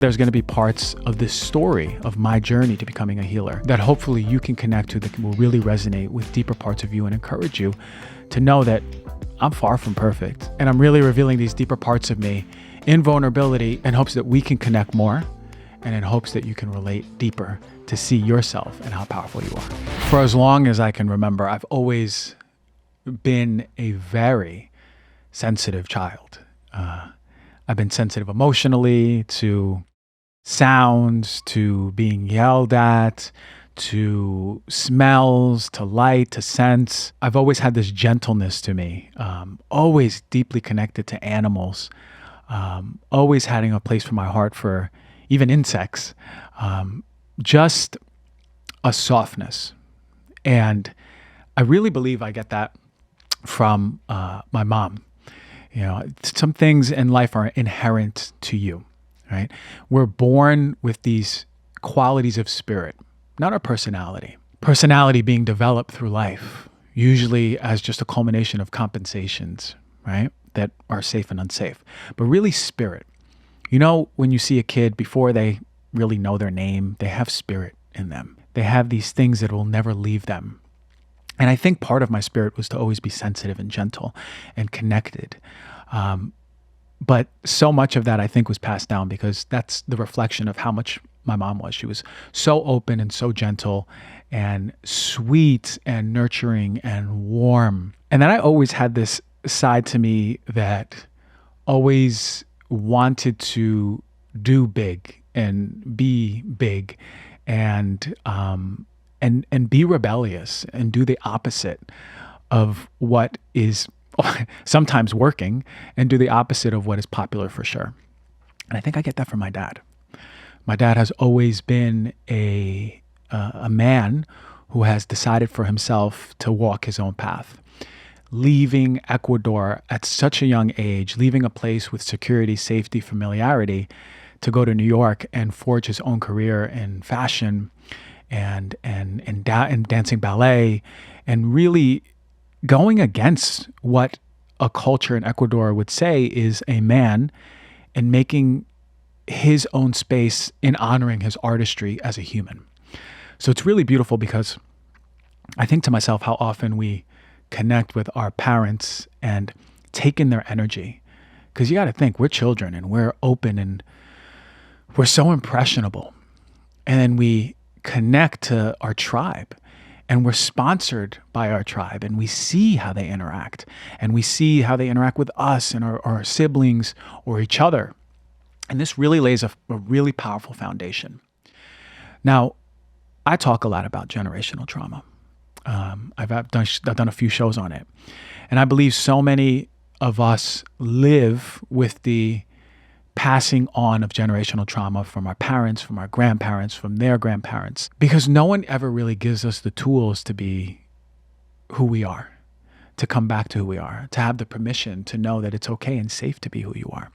There's going to be parts of this story of my journey to becoming a healer that hopefully you can connect to, that will really resonate with deeper parts of you and encourage you to know that I'm far from perfect. And I'm really revealing these deeper parts of me in vulnerability in hopes that we can connect more and in hopes that you can relate deeper to see yourself and how powerful you are. For as long as I can remember, I've always been a very sensitive child. I've been sensitive emotionally to sounds, to being yelled at, to smells, to light, to scents. I've always had this gentleness to me, always deeply connected to animals, always having a place for my heart for even insects, just a softness. And I really believe I get that from my mom. You know, some things in life are inherent to you. Right? We're born with these qualities of spirit, not our personality. Personality being developed through life, usually as just a culmination of compensations, right? That are safe and unsafe. But really spirit. You know, when you see a kid before they really know their name, they have spirit in them. They have these things that will never leave them. And I think part of my spirit was to always be sensitive and gentle and connected. But so much of that, I think, was passed down because that's the reflection of how much my mom was. She was so open and so gentle and sweet and nurturing and warm. And then I always had this side to me that always wanted to do big and be big and be rebellious and do the opposite of what is sometimes working and do the opposite of what is popular for sure. And I think I get that from my dad. My dad has always been a man who has decided for himself to walk his own path, leaving Ecuador at such a young age, leaving a place with security, safety, familiarity to go to New York and forge his own career in fashion and dancing ballet and really going against what a culture in Ecuador would say is a man and making his own space in honoring his artistry as a human. So it's really beautiful because I think to myself how often we connect with our parents and take in their energy. Because you got to think, we're children and we're open and we're so impressionable. And then we connect to our tribe. And we're sponsored by our tribe and we see how they interact and we see how they interact with us and our siblings or each other. And this really lays a really powerful foundation. Now, I talk a lot about generational trauma. I've done a few shows on it. And I believe so many of us live with the passing on of generational trauma from our parents, from our grandparents, from their grandparents, because no one ever really gives us the tools to be who we are, to come back to who we are, to have the permission to know that it's okay and safe to be who you are.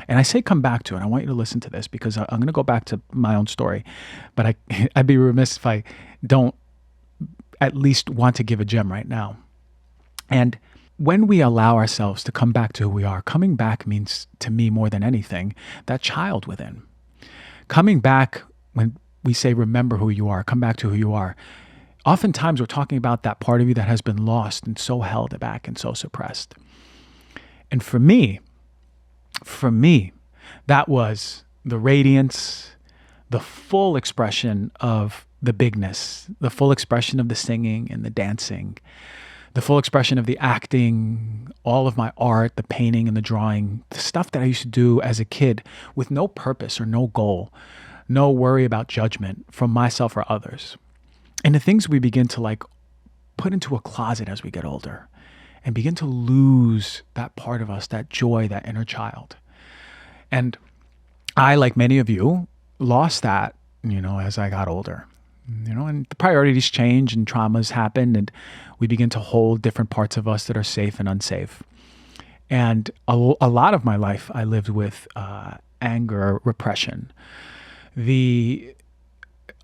And I say come back to it. I want you to listen to this because I'm going to go back to my own story, but I'd be remiss if I don't at least want to give a gem right now. And when we allow ourselves to come back to who we are, coming back means to me more than anything, that child within. Coming back, when we say remember who you are, come back to who you are, oftentimes we're talking about that part of you that has been lost and so held back and so suppressed. And for me, that was the radiance, the full expression of the bigness, the full expression of the singing and the dancing, the full expression of the acting, all of my art, the painting and the drawing, the stuff that I used to do as a kid with no purpose or no goal, no worry about judgment from myself or others. And the things we begin to put into a closet as we get older and begin to lose that part of us, that joy, that inner child. And I, like many of you, lost that, as I got older. And the priorities change and traumas happen and we begin to hold different parts of us that are safe and unsafe. And a lot of my life I lived with anger, repression. The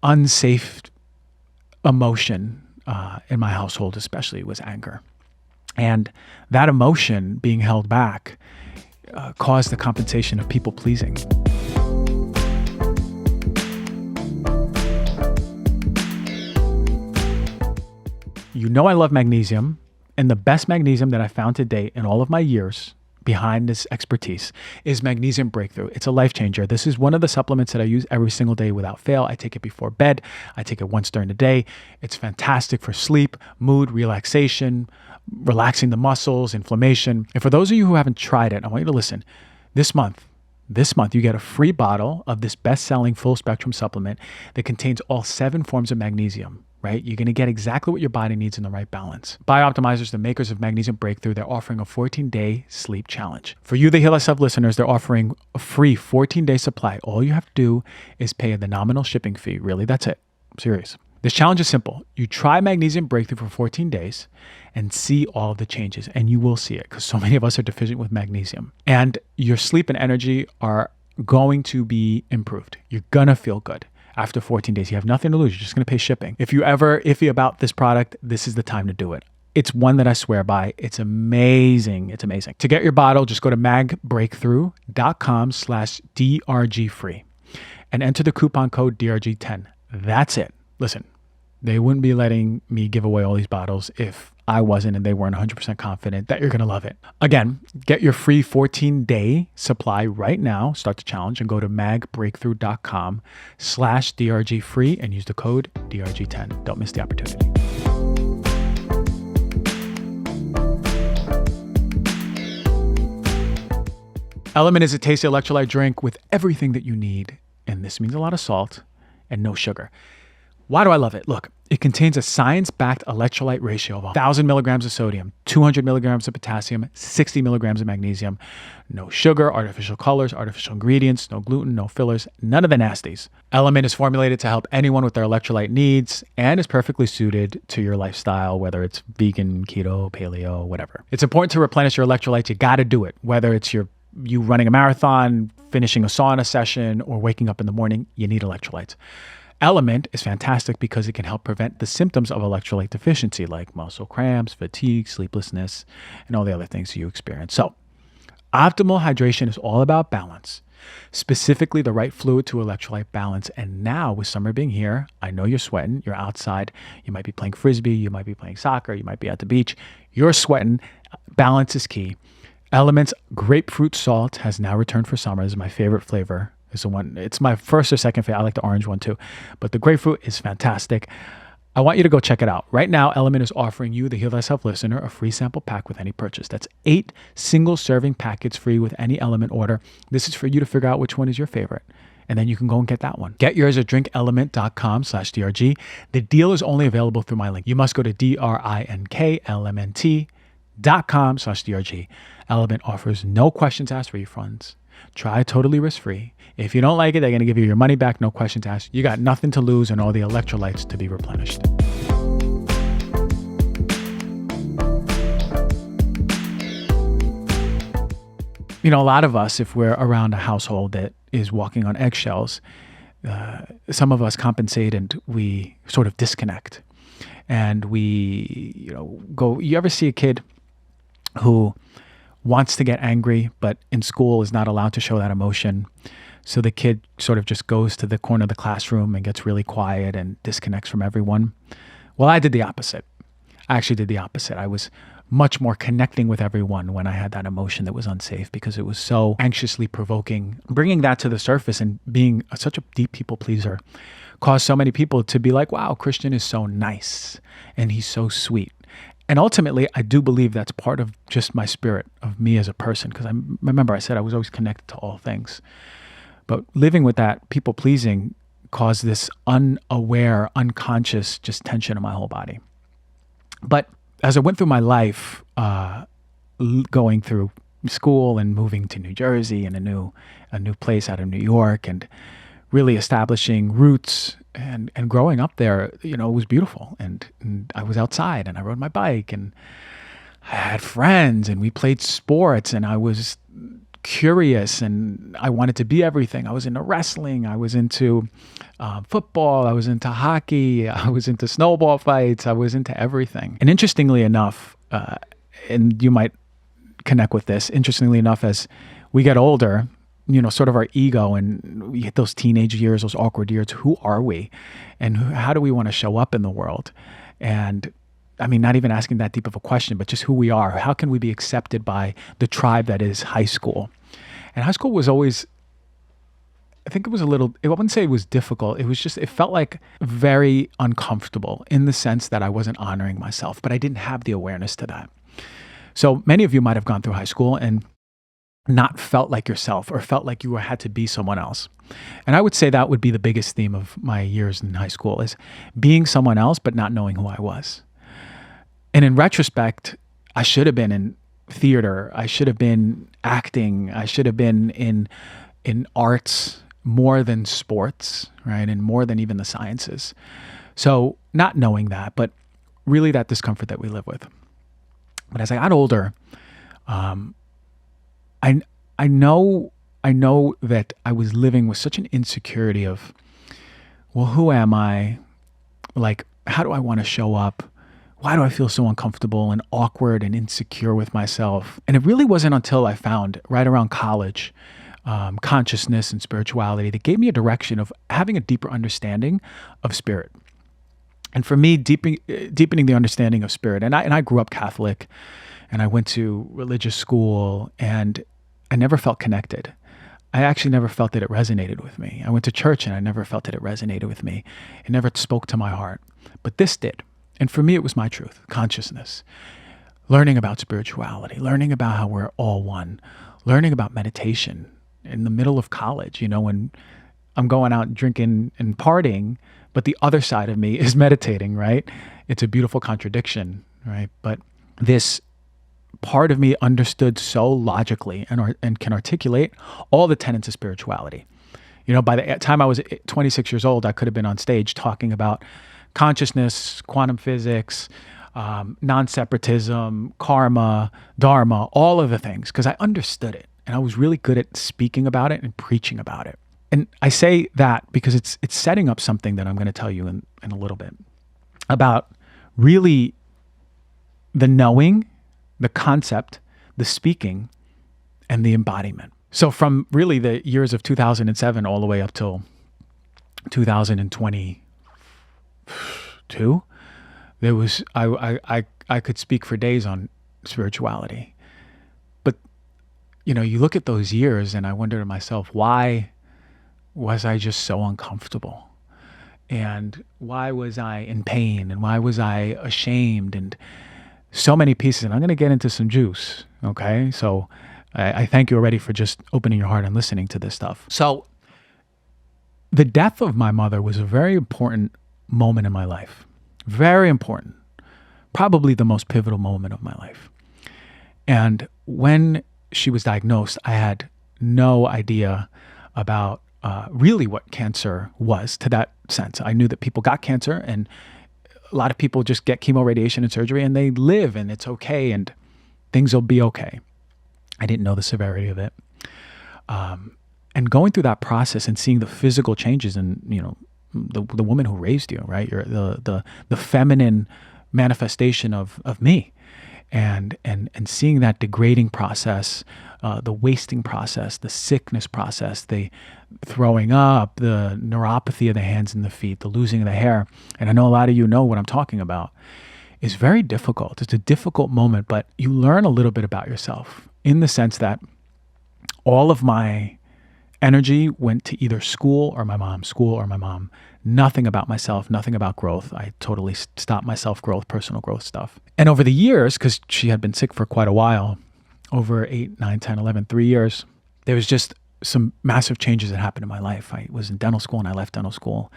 unsafe emotion in my household especially was anger. And that emotion being held back caused the compensation of people pleasing. know I love magnesium, and the best magnesium that I found to date in all of my years behind this expertise is Magnesium Breakthrough. It's a life changer. This is one of the supplements that I use every single day without fail. I take it before bed. I take it once during the day. It's fantastic for sleep, mood, relaxation, relaxing the muscles, inflammation. And for those of you who haven't tried it, I want you to listen. This month, you get a free bottle of this best-selling full-spectrum supplement that contains all 7 forms of magnesium. Right? You're going to get exactly what your body needs in the right balance. Bioptimizers, the makers of Magnesium Breakthrough, they're offering a 14-day sleep challenge. For you, the Heal Thyself listeners, they're offering a free 14-day supply. All you have to do is pay the nominal shipping fee. Really, that's it. I'm serious. This challenge is simple. You try Magnesium Breakthrough for 14 days and see all of the changes, and you will see it because so many of us are deficient with magnesium. And your sleep and energy are going to be improved. You're going to feel good. After 14 days, you have nothing to lose. You're just going to pay shipping. If you ever iffy about this product, this is the time to do it. It's one that I swear by. It's amazing. It's amazing. To get your bottle, just go to magbreakthrough.com/DRG-free and enter the coupon code DRG10. That's it. Listen, they wouldn't be letting me give away all these bottles if I wasn't and they weren't 100% confident that you're going to love it. Again, get your free 14-day supply right now. Start the challenge and go to magbreakthrough.com/DRG-free and use the code DRG10. Don't miss the opportunity. Element is a tasty electrolyte drink with everything that you need. And this means a lot of salt and no sugar. Why do I love it? Look, it contains a science-backed electrolyte ratio of 1,000 milligrams of sodium, 200 milligrams of potassium, 60 milligrams of magnesium, no sugar, artificial colors, artificial ingredients, no gluten, no fillers, none of the nasties. Element is formulated to help anyone with their electrolyte needs and is perfectly suited to your lifestyle, whether it's vegan, keto, paleo, whatever. It's important to replenish your electrolytes. You got to do it, whether it's you running a marathon, finishing a sauna session, or waking up in the morning, you need electrolytes. Element is fantastic because it can help prevent the symptoms of electrolyte deficiency like muscle cramps, fatigue, sleeplessness, and all the other things you experience. So, optimal hydration is all about balance, specifically the right fluid to electrolyte balance. And now with summer being here, I know you're sweating, you're outside, you might be playing Frisbee, you might be playing soccer, you might be at the beach, you're sweating. Balance is key. Element's grapefruit salt has now returned for summer. This is my favorite flavor. It's my first or second favorite. I like the orange one too, but the grapefruit is fantastic. I want you to go check it out. Right now, Element is offering you, the Heal Thyself listener, a free sample pack with any purchase. That's 8 single serving packets free with any Element order. This is for you to figure out which one is your favorite. And then you can go and get that one. Get yours at drinkelement.com/DRG. The deal is only available through my link. You must go to drinklmnt.com/DRG. Element offers no questions asked refunds. Try totally risk-free. If you don't like it, they're going to give you your money back, no questions asked. You got nothing to lose and all the electrolytes to be replenished. You know, a lot of us, if we're around a household that is walking on eggshells, some of us compensate and we sort of disconnect. And we, go, you ever see a kid who wants to get angry, but in school is not allowed to show that emotion? So the kid sort of just goes to the corner of the classroom and gets really quiet and disconnects from everyone. Well, I did the opposite. I actually did the opposite. I was much more connecting with everyone when I had that emotion that was unsafe because it was so anxiously provoking. Bringing that to the surface and being such a deep people pleaser caused so many people to be like, wow, Christian is so nice and he's so sweet. And ultimately, I do believe that's part of just my spirit of me as a person, because I remember I said I was always connected to all things. But living with that people pleasing caused this unaware, unconscious just tension in my whole body. But as I went through my life, going through school and moving to New Jersey and a new place out of New York and really establishing roots and growing up there, it was beautiful. And I was outside and I rode my bike and I had friends and we played sports and I was curious and I wanted to be everything. I was into wrestling. I was into football. I was into hockey. I was into snowball fights. I was into everything. And interestingly enough, and you might connect with this, interestingly enough, as we get older, sort of our ego and we hit those teenage years, those awkward years, who are we? And how do we want to show up in the world? And I mean, not even asking that deep of a question, but just who we are. How can we be accepted by the tribe that is high school? And high school was always, I think it was a little, I wouldn't say it was difficult. It was just, it felt like very uncomfortable in the sense that I wasn't honoring myself, but I didn't have the awareness to that. So many of you might have gone through high school and not felt like yourself, or felt like you had to be someone else. And I would say that would be the biggest theme of my years in high school, is being someone else, but not knowing who I was. And in retrospect, I should have been in theater. I should have been acting. I should have been in arts more than sports, right? And more than even the sciences. So not knowing that, but really that discomfort that we live with. But as I got older, I know that I was living with such an insecurity of, well, who am I? Like, how do I want to show up? Why do I feel so uncomfortable and awkward and insecure with myself? And it really wasn't until I found, right around college, consciousness and spirituality that gave me a direction of having a deeper understanding of spirit. And for me, deepening the understanding of spirit. And I grew up Catholic, and I went to religious school, and I never felt connected. I actually never felt that it resonated with me. I went to church and I never felt that it resonated with me. It never spoke to my heart. But this did. And for me, it was my truth, consciousness, learning about spirituality, learning about how we're all one, learning about meditation in the middle of college, when I'm going out and drinking and partying, but the other side of me is meditating, right? It's a beautiful contradiction, right? But this part of me understood so logically and can articulate all the tenets of spirituality. By the time I was 26 years old, I could have been on stage talking about consciousness, quantum physics, non-separatism, karma, dharma, all of the things, because I understood it. And I was really good at speaking about it and preaching about it. And I say that because it's setting up something that I'm going to tell you in a little bit about really the knowing, the concept, the speaking, and the embodiment. So from really the years of 2007 all the way up till 2022, there was I could speak for days on spirituality. But you look at those years and I wonder to myself, why was I just so uncomfortable? And why was I in pain? And why was I ashamed? And so many pieces, and I'm going to get into some juice, okay? So I thank you already for just opening your heart and listening to this stuff. So the death of my mother was a very important moment in my life. Very important. Probably the most pivotal moment of my life. And when she was diagnosed, I had no idea about really what cancer was to that sense. I knew that people got cancer, and a lot of people just get chemo, radiation, and surgery, and they live, and it's okay, and things will be okay. I didn't know the severity of it. And going through that process and seeing the physical changes in, the woman who raised you, right? You're the feminine manifestation of me. And seeing that degrading process, the wasting process, the sickness process, the throwing up, the neuropathy of the hands and the feet, the losing of the hair, and I know a lot of you know what I'm talking about, is very difficult. It's a difficult moment, but you learn a little bit about yourself in the sense that all of my energy went to either school or my mom. Nothing about myself, nothing about growth. I totally stopped my self-growth, personal growth stuff. And over the years, because she had been sick for quite a while, over 8, 9, 10, 11, 3 years, there was just some massive changes that happened in my life. I was in dental school and I left dental school.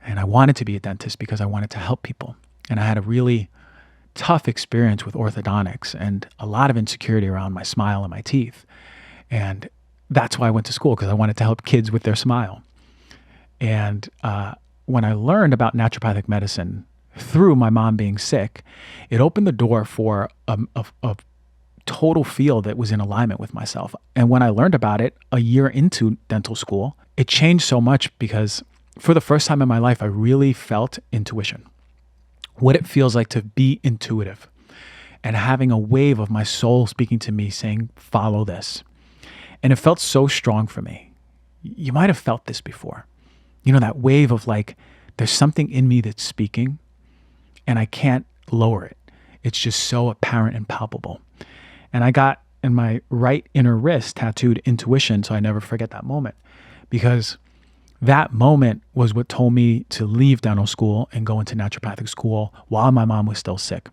And I wanted to be a dentist because I wanted to help people. And I had a really tough experience with orthodontics and a lot of insecurity around my smile and my teeth. And that's why I went to school, because I wanted to help kids with their smile. And when I learned about naturopathic medicine through my mom being sick, it opened the door for a total field that was in alignment with myself. And when I learned about it a year into dental school, it changed so much because for the first time in my life, I really felt intuition. What it feels like to be intuitive and having a wave of my soul speaking to me saying, follow this. And it felt so strong for me. You might have felt this before. That wave of like, there's something in me that's speaking and I can't lower it. It's just so apparent and palpable. And I got in my right inner wrist tattooed intuition, so I never forget that moment, because that moment was what told me to leave dental school and go into naturopathic school while my mom was still sick.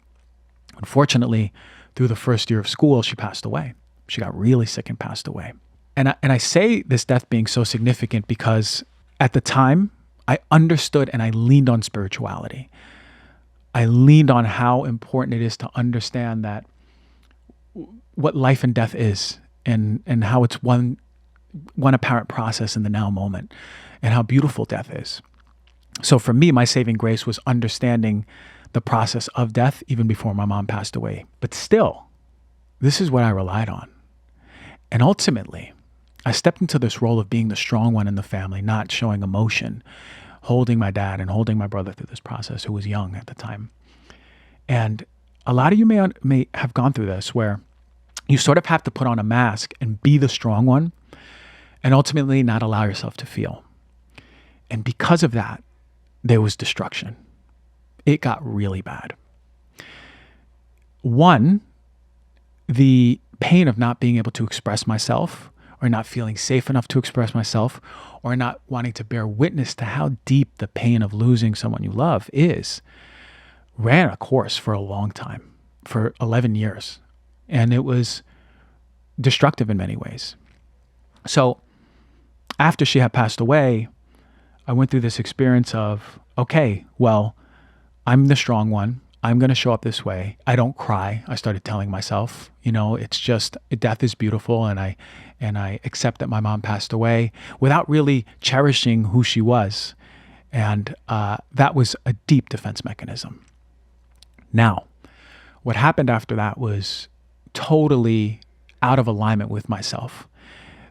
Unfortunately, through the first year of school, she passed away. She got really sick and passed away. And I say this death being so significant because at the time, I understood and I leaned on spirituality. I leaned on how important it is to understand that what life and death is, and how it's one apparent process in the now moment, and how beautiful death is. So for me, my saving grace was understanding the process of death even before my mom passed away. But still, this is what I relied on. And ultimately, I stepped into this role of being the strong one in the family, not showing emotion, holding my dad and holding my brother through this process, who was young at the time. And a lot of you may have gone through this, where you sort of have to put on a mask and be the strong one, and ultimately not allow yourself to feel. And because of that, there was destruction. It got really bad. One, the pain of not being able to express myself, or not feeling safe enough to express myself, or not wanting to bear witness to how deep the pain of losing someone you love is, ran a course for a long time, for 11 years. And it was destructive in many ways. So after she had passed away, I went through this experience of, okay, well, I'm the strong one. I'm going to show up this way. I don't cry. I started telling myself, it's just, death is beautiful. And I accept that my mom passed away without really cherishing who she was. And that was a deep defense mechanism. Now, what happened after that was totally out of alignment with myself.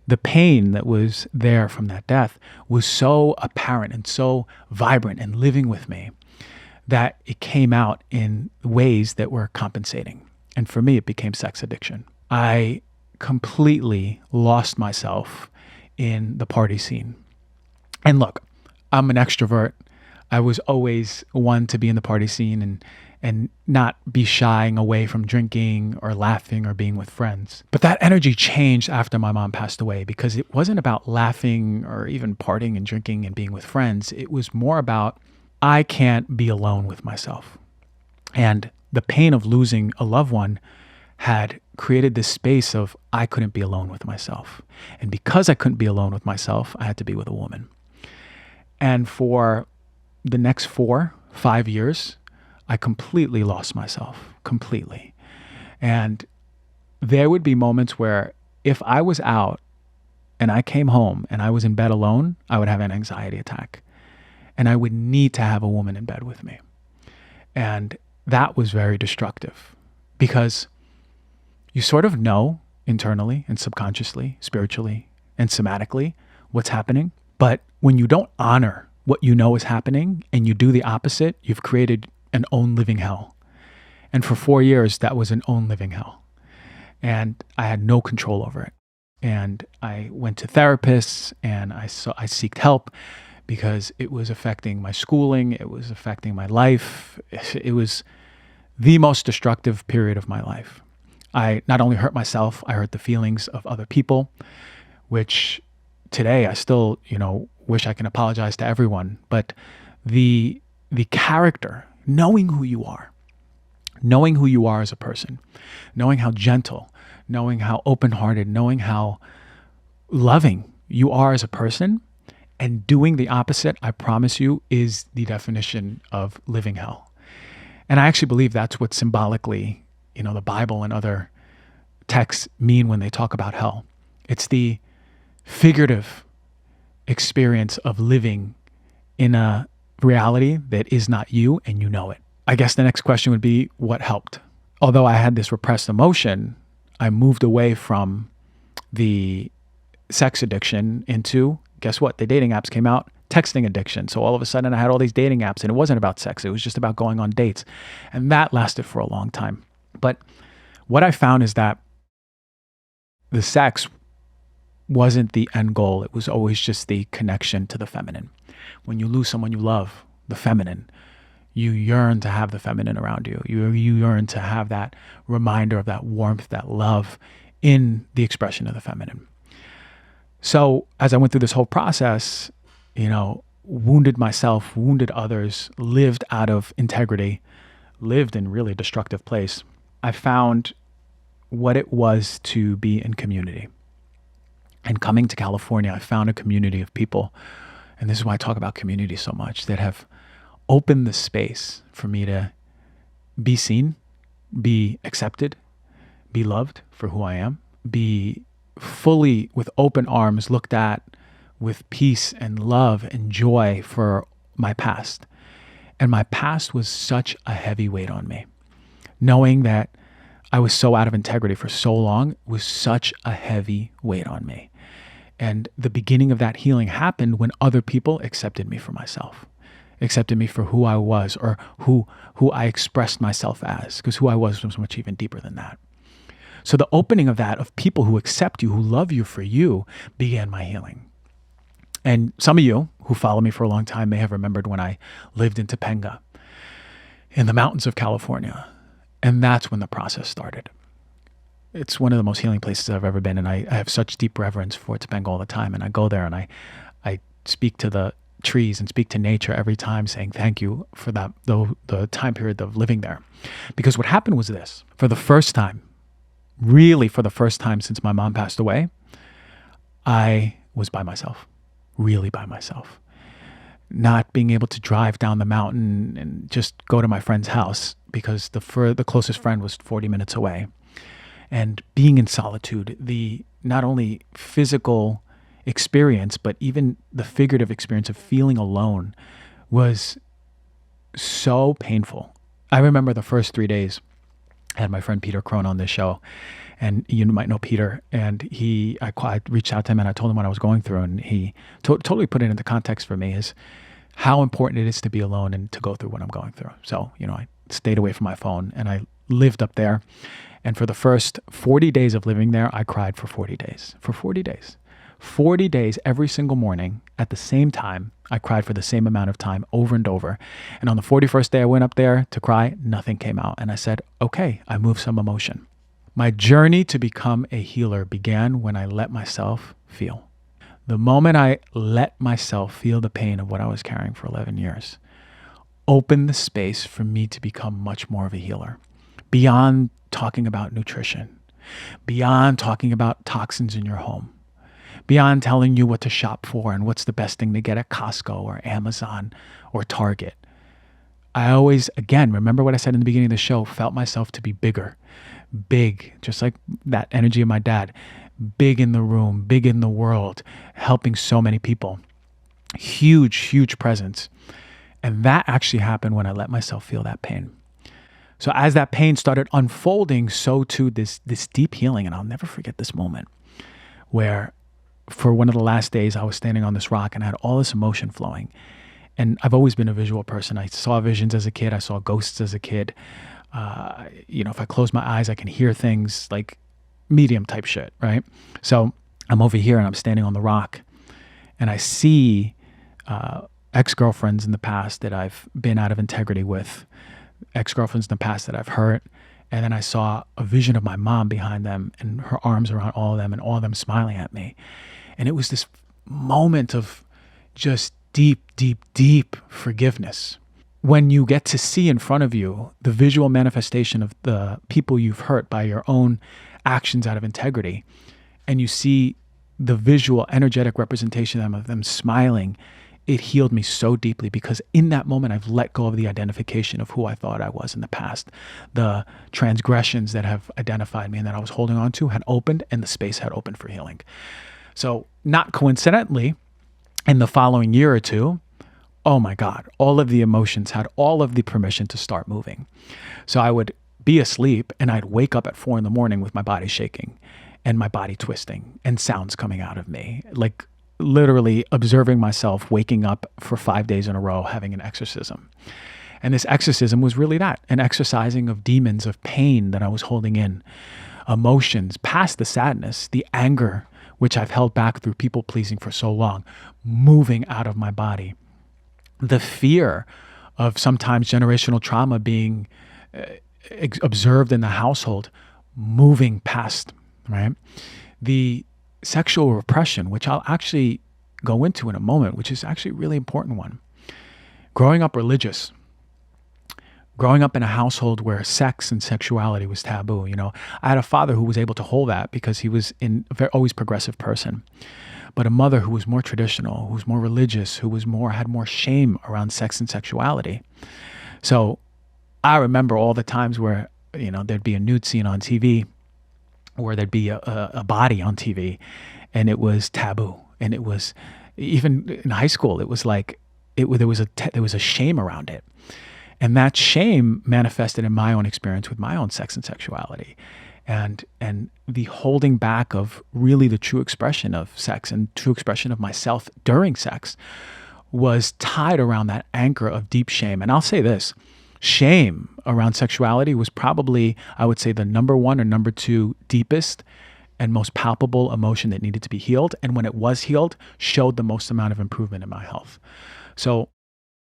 The pain that was there from that death was so apparent and so vibrant and living with me that it came out in ways that were compensating. And for me, it became sex addiction. I completely lost myself in the party scene. And look, I'm an extrovert. I was always one to be in the party scene and not be shying away from drinking or laughing or being with friends. But that energy changed after my mom passed away, because it wasn't about laughing or even partying and drinking and being with friends. It was more about, I can't be alone with myself. And the pain of losing a loved one had created this space of, I couldn't be alone with myself. And because I couldn't be alone with myself, I had to be with a woman. And for the next 4-5 years, I completely lost myself, completely. And there would be moments where if I was out and I came home and I was in bed alone, I would have an anxiety attack. And I would need to have a woman in bed with me. And that was very destructive, because you sort of know internally and subconsciously, spiritually and somatically what's happening. But when you don't honor what you know is happening and you do the opposite, you've created an own living hell. And for 4 years, that was an own living hell. And I had no control over it. And I went to therapists and I seeked help, because it was affecting my schooling. It was affecting my life. It was the most destructive period of my life. I not only hurt myself, I hurt the feelings of other people, which today I still, wish I can apologize to everyone. But the character, knowing who you are as a person, knowing how gentle, knowing how open-hearted, knowing how loving you are as a person, and doing the opposite, I promise you, is the definition of living hell. And I actually believe that's what symbolically, the Bible and other texts mean when they talk about hell. It's the figurative experience of living in a reality that is not you, and you know it. I guess the next question would be, what helped? Although I had this repressed emotion, I moved away from the sex addiction into, guess what? The dating apps came out, texting addiction. So all of a sudden I had all these dating apps, and it wasn't about sex. It was just about going on dates. And that lasted for a long time. But what I found is that the sex wasn't the end goal. It was always just the connection to the feminine. When you lose someone you love, the feminine, You yearn to have the feminine around you. You yearn to have that reminder of that warmth, that love in the expression of the feminine. So as I went through this whole process, wounded myself, wounded others, lived out of integrity, lived in really destructive place, I found what it was to be in community. And coming to California, I found a community of people, and this is why I talk about community so much, that have opened the space for me to be seen, be accepted, be loved for who I am, be fully with open arms looked at with peace and love and joy for my past. And my past was such a heavy weight on me. Knowing that I was so out of integrity for so long was such a heavy weight on me. And the beginning of that healing happened when other people accepted me for myself, accepted me for who I was, or who I expressed myself as, because who I was much even deeper than that. So the opening of that, of people who accept you, who love you for you, began my healing. And some of you who follow me for a long time may have remembered when I lived in Topanga in the mountains of California. And that's when the process started. It's one of the most healing places I've ever been. And I have such deep reverence for Topanga all the time. And I go there and I speak to the trees and speak to nature every time, saying thank you for that, the time period of living there. Because what happened was this: for the first time, really for the first time since my mom passed away, I was by myself, really by myself. Not being able to drive down the mountain and just go to my friend's house because the closest friend was 40 minutes away. And being in solitude, the not only physical experience, but even the figurative experience of feeling alone was so painful. I remember the first 3 days, I had my friend Peter Crone on this show, and you might know Peter, and I reached out to him and I told him what I was going through, and he totally put it into context for me, is how important it is to be alone and to go through what I'm going through. So, I stayed away from my phone and I lived up there. And for the first 40 days of living there, I cried for 40 days. For 40 days. 40 days every single morning at the same time. I cried for the same amount of time over and over. And on the 41st day I went up there to cry, nothing came out. And I said, okay, I moved some emotion. My journey to become a healer began when I let myself feel. The moment I let myself feel the pain of what I was carrying for 11 years, opened the space for me to become much more of a healer. Beyond talking about nutrition, beyond talking about toxins in your home, beyond telling you what to shop for and what's the best thing to get at Costco or Amazon or Target. I always, again, remember what I said in the beginning of the show, felt myself to be big, just like that energy of my dad, big in the room, big in the world, helping so many people. Huge presence. And that actually happened when I let myself feel that pain. So as that pain started unfolding, so too this deep healing. And I'll never forget this moment where for one of the last days, I was standing on this rock and I had all this emotion flowing. And I've always been a visual person. I saw visions as a kid. I saw ghosts as a kid. If I close my eyes, I can hear things like medium type shit, right? So I'm over here and I'm standing on the rock and I see ex-girlfriends in the past that I've been out of integrity with, ex-girlfriends in the past that I've hurt. And then I saw a vision of my mom behind them and her arms around all of them and all of them smiling at me. And it was this moment of just deep forgiveness. When you get to see in front of you the visual manifestation of the people you've hurt by your own actions out of integrity, and you see the visual, energetic representation of them smiling, it healed me so deeply because in that moment, I've let go of the identification of who I thought I was in the past. The transgressions that have identified me and that I was holding on to had opened and the space had opened for healing. So not coincidentally, in the following year or two, oh my God, all of the emotions had all of the permission to start moving. So I would be asleep and I'd wake up at 4 a.m. with my body shaking and my body twisting and sounds coming out of me, like literally observing myself waking up for 5 days in a row having an exorcism. And this exorcism was really that, an exorcising of demons, of pain that I was holding in, emotions past the sadness, the anger, which I've held back through people pleasing for so long, moving out of my body. The fear of sometimes generational trauma being observed in the household, moving past, right? The sexual repression, which I'll actually go into in a moment, which is actually a really important one. Growing up religious, growing up in a household where sex and sexuality was taboo. I had a father who was able to hold that because he was always progressive person, but a mother who was more traditional, who was more religious, who had more shame around sex and sexuality. So I remember all the times where, there'd be a nude scene on TV, or there'd be a body on TV, and it was taboo. And it was, even in high school, it was like, there was a shame around it. And that shame manifested in my own experience with my own sex and sexuality. And the holding back of really the true expression of sex and true expression of myself during sex was tied around that anchor of deep shame. And I'll say this, shame around sexuality was probably, I would say, the number one or number two deepest and most palpable emotion that needed to be healed. And when it was healed, showed the most amount of improvement in my health. So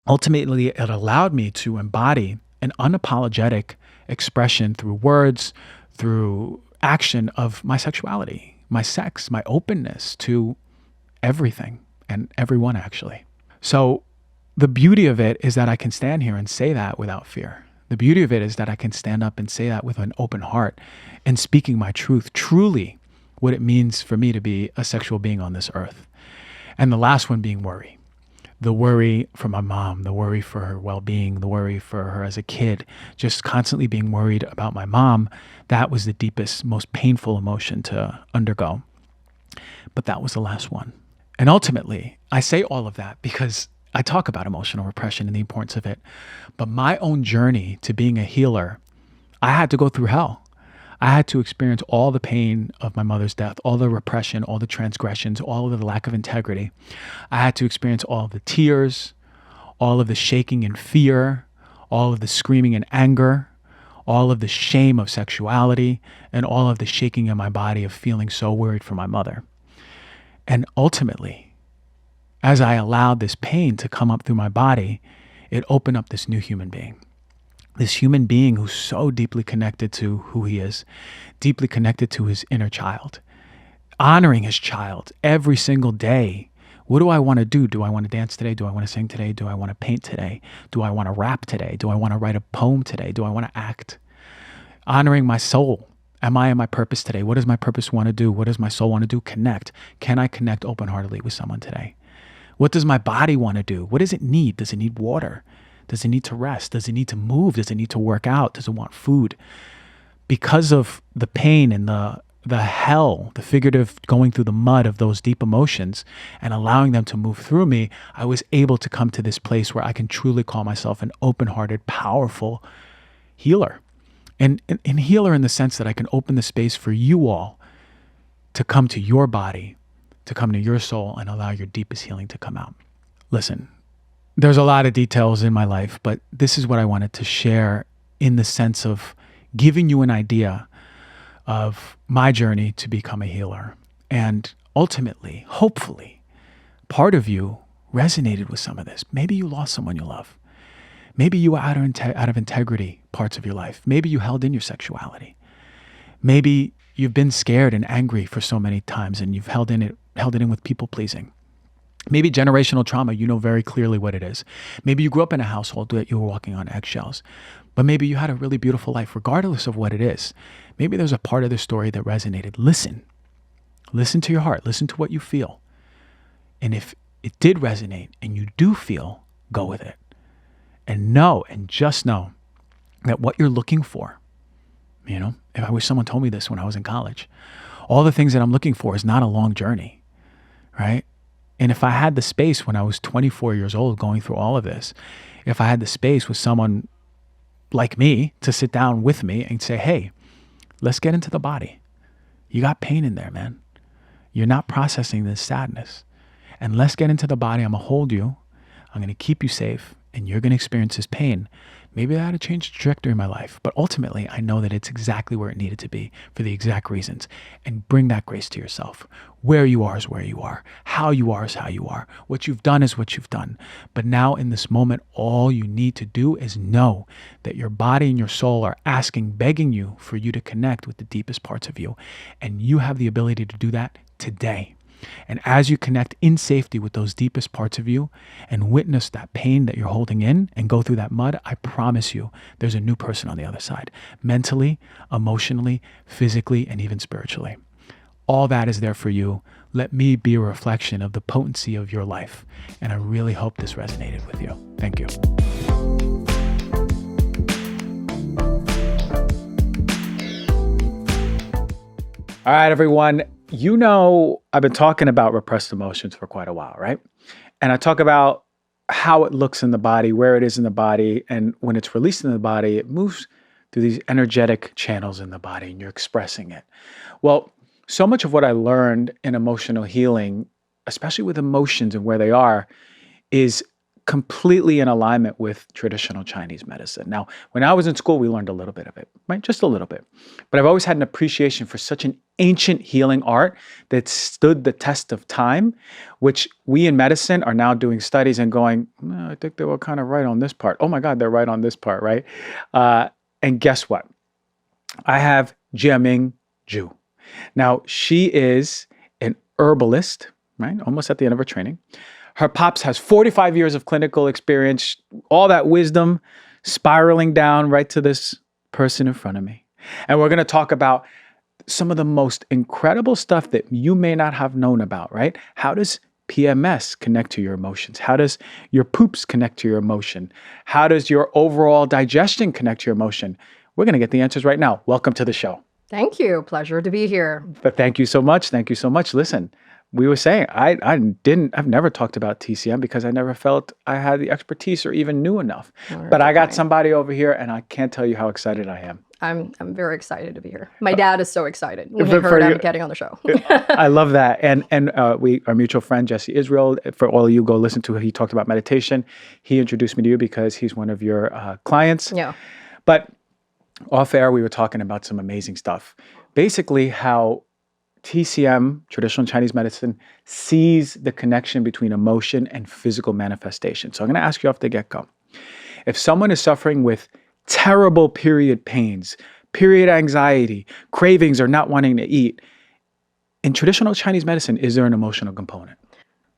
ultimately, it allowed me to embody an unapologetic expression through words, through action of my sexuality, my sex, my openness to everything and everyone, actually. So the beauty of it is that I can stand here and say that without fear. The beauty of it is that I can stand up and say that with an open heart and speaking my truth, truly what it means for me to be a sexual being on this earth. And the last one being worry. The worry for my mom, the worry for her well-being, the worry for her as a kid, just constantly being worried about my mom. That was the deepest, most painful emotion to undergo. But that was the last one. And ultimately, I say all of that because I talk about emotional repression and the importance of it. But my own journey to being a healer, I had to go through hell. I had to experience all the pain of my mother's death, all the repression, all the transgressions, all of the lack of integrity. I had to experience all of the tears, all of the shaking and fear, all of the screaming and anger, all of the shame of sexuality, and all of the shaking in my body of feeling so worried for my mother. And ultimately, as I allowed this pain to come up through my body, it opened up this new human being. This human being who's so deeply connected to who he is, deeply connected to his inner child, honoring his child every single day. What do I want to do? Do I want to dance today? Do I want to sing today? Do I want to paint today? Do I want to rap today? Do I want to write a poem today? Do I want to act? Honoring my soul. Am I in my purpose today? What does my purpose want to do? What does my soul want to do? Connect. Can I connect open-heartedly with someone today? What does my body want to do? What does it need? Does it need water? Does it need to rest? Does it need to move? Does it need to work out? Does it want food? Because of the pain and the hell, the figurative going through the mud of those deep emotions and allowing them to move through me, I was able to come to this place where I can truly call myself an open-hearted, powerful healer. And healer in the sense that I can open the space for you all to come to your body, to come to your soul and allow your deepest healing to come out. Listen, there's a lot of details in my life, but this is what I wanted to share in the sense of giving you an idea of my journey to become a healer. And ultimately, hopefully, part of you resonated with some of this. Maybe you lost someone you love. Maybe you were out of integrity parts of your life. Maybe you held in your sexuality. Maybe you've been scared and angry for so many times and you've held it in with people pleasing. Maybe generational trauma, you know very clearly what it is. Maybe you grew up in a household that you were walking on eggshells, but maybe you had a really beautiful life, regardless of what it is. Maybe there's a part of the story that resonated. Listen to your heart, listen to what you feel. And if it did resonate and you do feel, go with it. And just know that what you're looking for, if I wish someone told me this when I was in college, all the things that I'm looking for is not a long journey, right? And if I had the space when I was 24 years old going through all of this, if I had the space with someone like me to sit down with me and say, hey, let's get into the body. You got pain in there, man. You're not processing this sadness. And let's get into the body. I'm going to hold you. I'm going to keep you safe. And you're going to experience this pain. Maybe that had to change the trajectory of my life. But ultimately, I know that it's exactly where it needed to be for the exact reasons. And bring that grace to yourself. Where you are is where you are. How you are is how you are. What you've done is what you've done. But now in this moment, all you need to do is know that your body and your soul are asking, begging you for you to connect with the deepest parts of you. And you have the ability to do that today. And as you connect in safety with those deepest parts of you and witness that pain that you're holding in and go through that mud, I promise you there's a new person on the other side, mentally, emotionally, physically, and even spiritually. All that is there for you. Let me be a reflection of the potency of your life. And I really hope this resonated with you. Thank you. All right, everyone. You know, I've been talking about repressed emotions for quite a while, right? And I talk about how it looks in the body, where it is in the body. And when it's released in the body, it moves through these energetic channels in the body and you're expressing it. Well, so much of what I learned in emotional healing, especially with emotions and where they are, is completely in alignment with traditional Chinese medicine. Now, when I was in school, we learned a little bit of it, right? Just a little bit. But I've always had an appreciation for such an ancient healing art that stood the test of time, which we in medicine are now doing studies and going, I think they were kind of right on this part. Oh my God, they're right on this part, right? And guess what? I have Jiaming Ju. Now, she is an herbalist, right? Almost at the end of her training. Her pops has 45 years of clinical experience, all that wisdom spiraling down right to this person in front of me. And we're going to talk about some of the most incredible stuff that you may not have known about, right? How does PMS connect to your emotions? How does your poops connect to your emotion? How does your overall digestion connect to your emotion? We're going to get the answers right now. Welcome to the show. Thank you. Pleasure to be here. But thank you so much. Thank you so much. Listen, we were saying, I've never talked about TCM because I never felt I had the expertise or even knew enough. But I got somebody over here and I can't tell you how excited I am. I'm very excited to be here. My dad is so excited when he heard I'm getting on the show. I love that. And our mutual friend, Jesse Israel, for all of you, go listen to, he talked about meditation. He introduced me to you because he's one of your clients. Yeah. But off air, we were talking about some amazing stuff. Basically, how TCM, traditional Chinese medicine, sees the connection between emotion and physical manifestation. So I'm going to ask you off the get-go. If someone is suffering with terrible period pains, period anxiety, cravings, or not wanting to eat, in traditional Chinese medicine, is there an emotional component?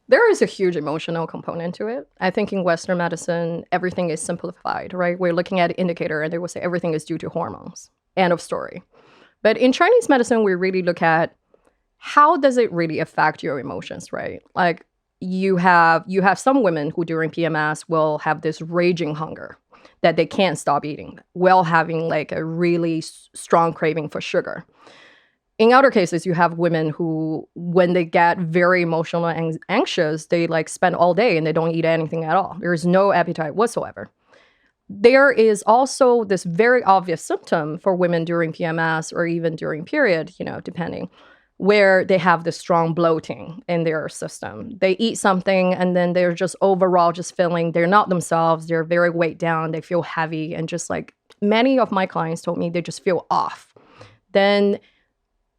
There is a huge emotional component to it. I think in Western medicine, everything is simplified, right? We're looking at an indicator and they will say everything is due to hormones. End of story. But in Chinese medicine, we really look at how does it really affect your emotions, right? Like you have some women who during PMS will have this raging hunger that they can't stop eating while having like a really strong craving for sugar. In other cases, you have women who, when they get very emotional and anxious, they like spend all day and they don't eat anything at all. There is no appetite whatsoever. There is also this very obvious symptom for women during PMS or even during period, depending, where they have this strong bloating in their system. They eat something and then they're just overall just feeling they're not themselves. They're very weighed down. They feel heavy. And just like many of my clients told me, they just feel off. Then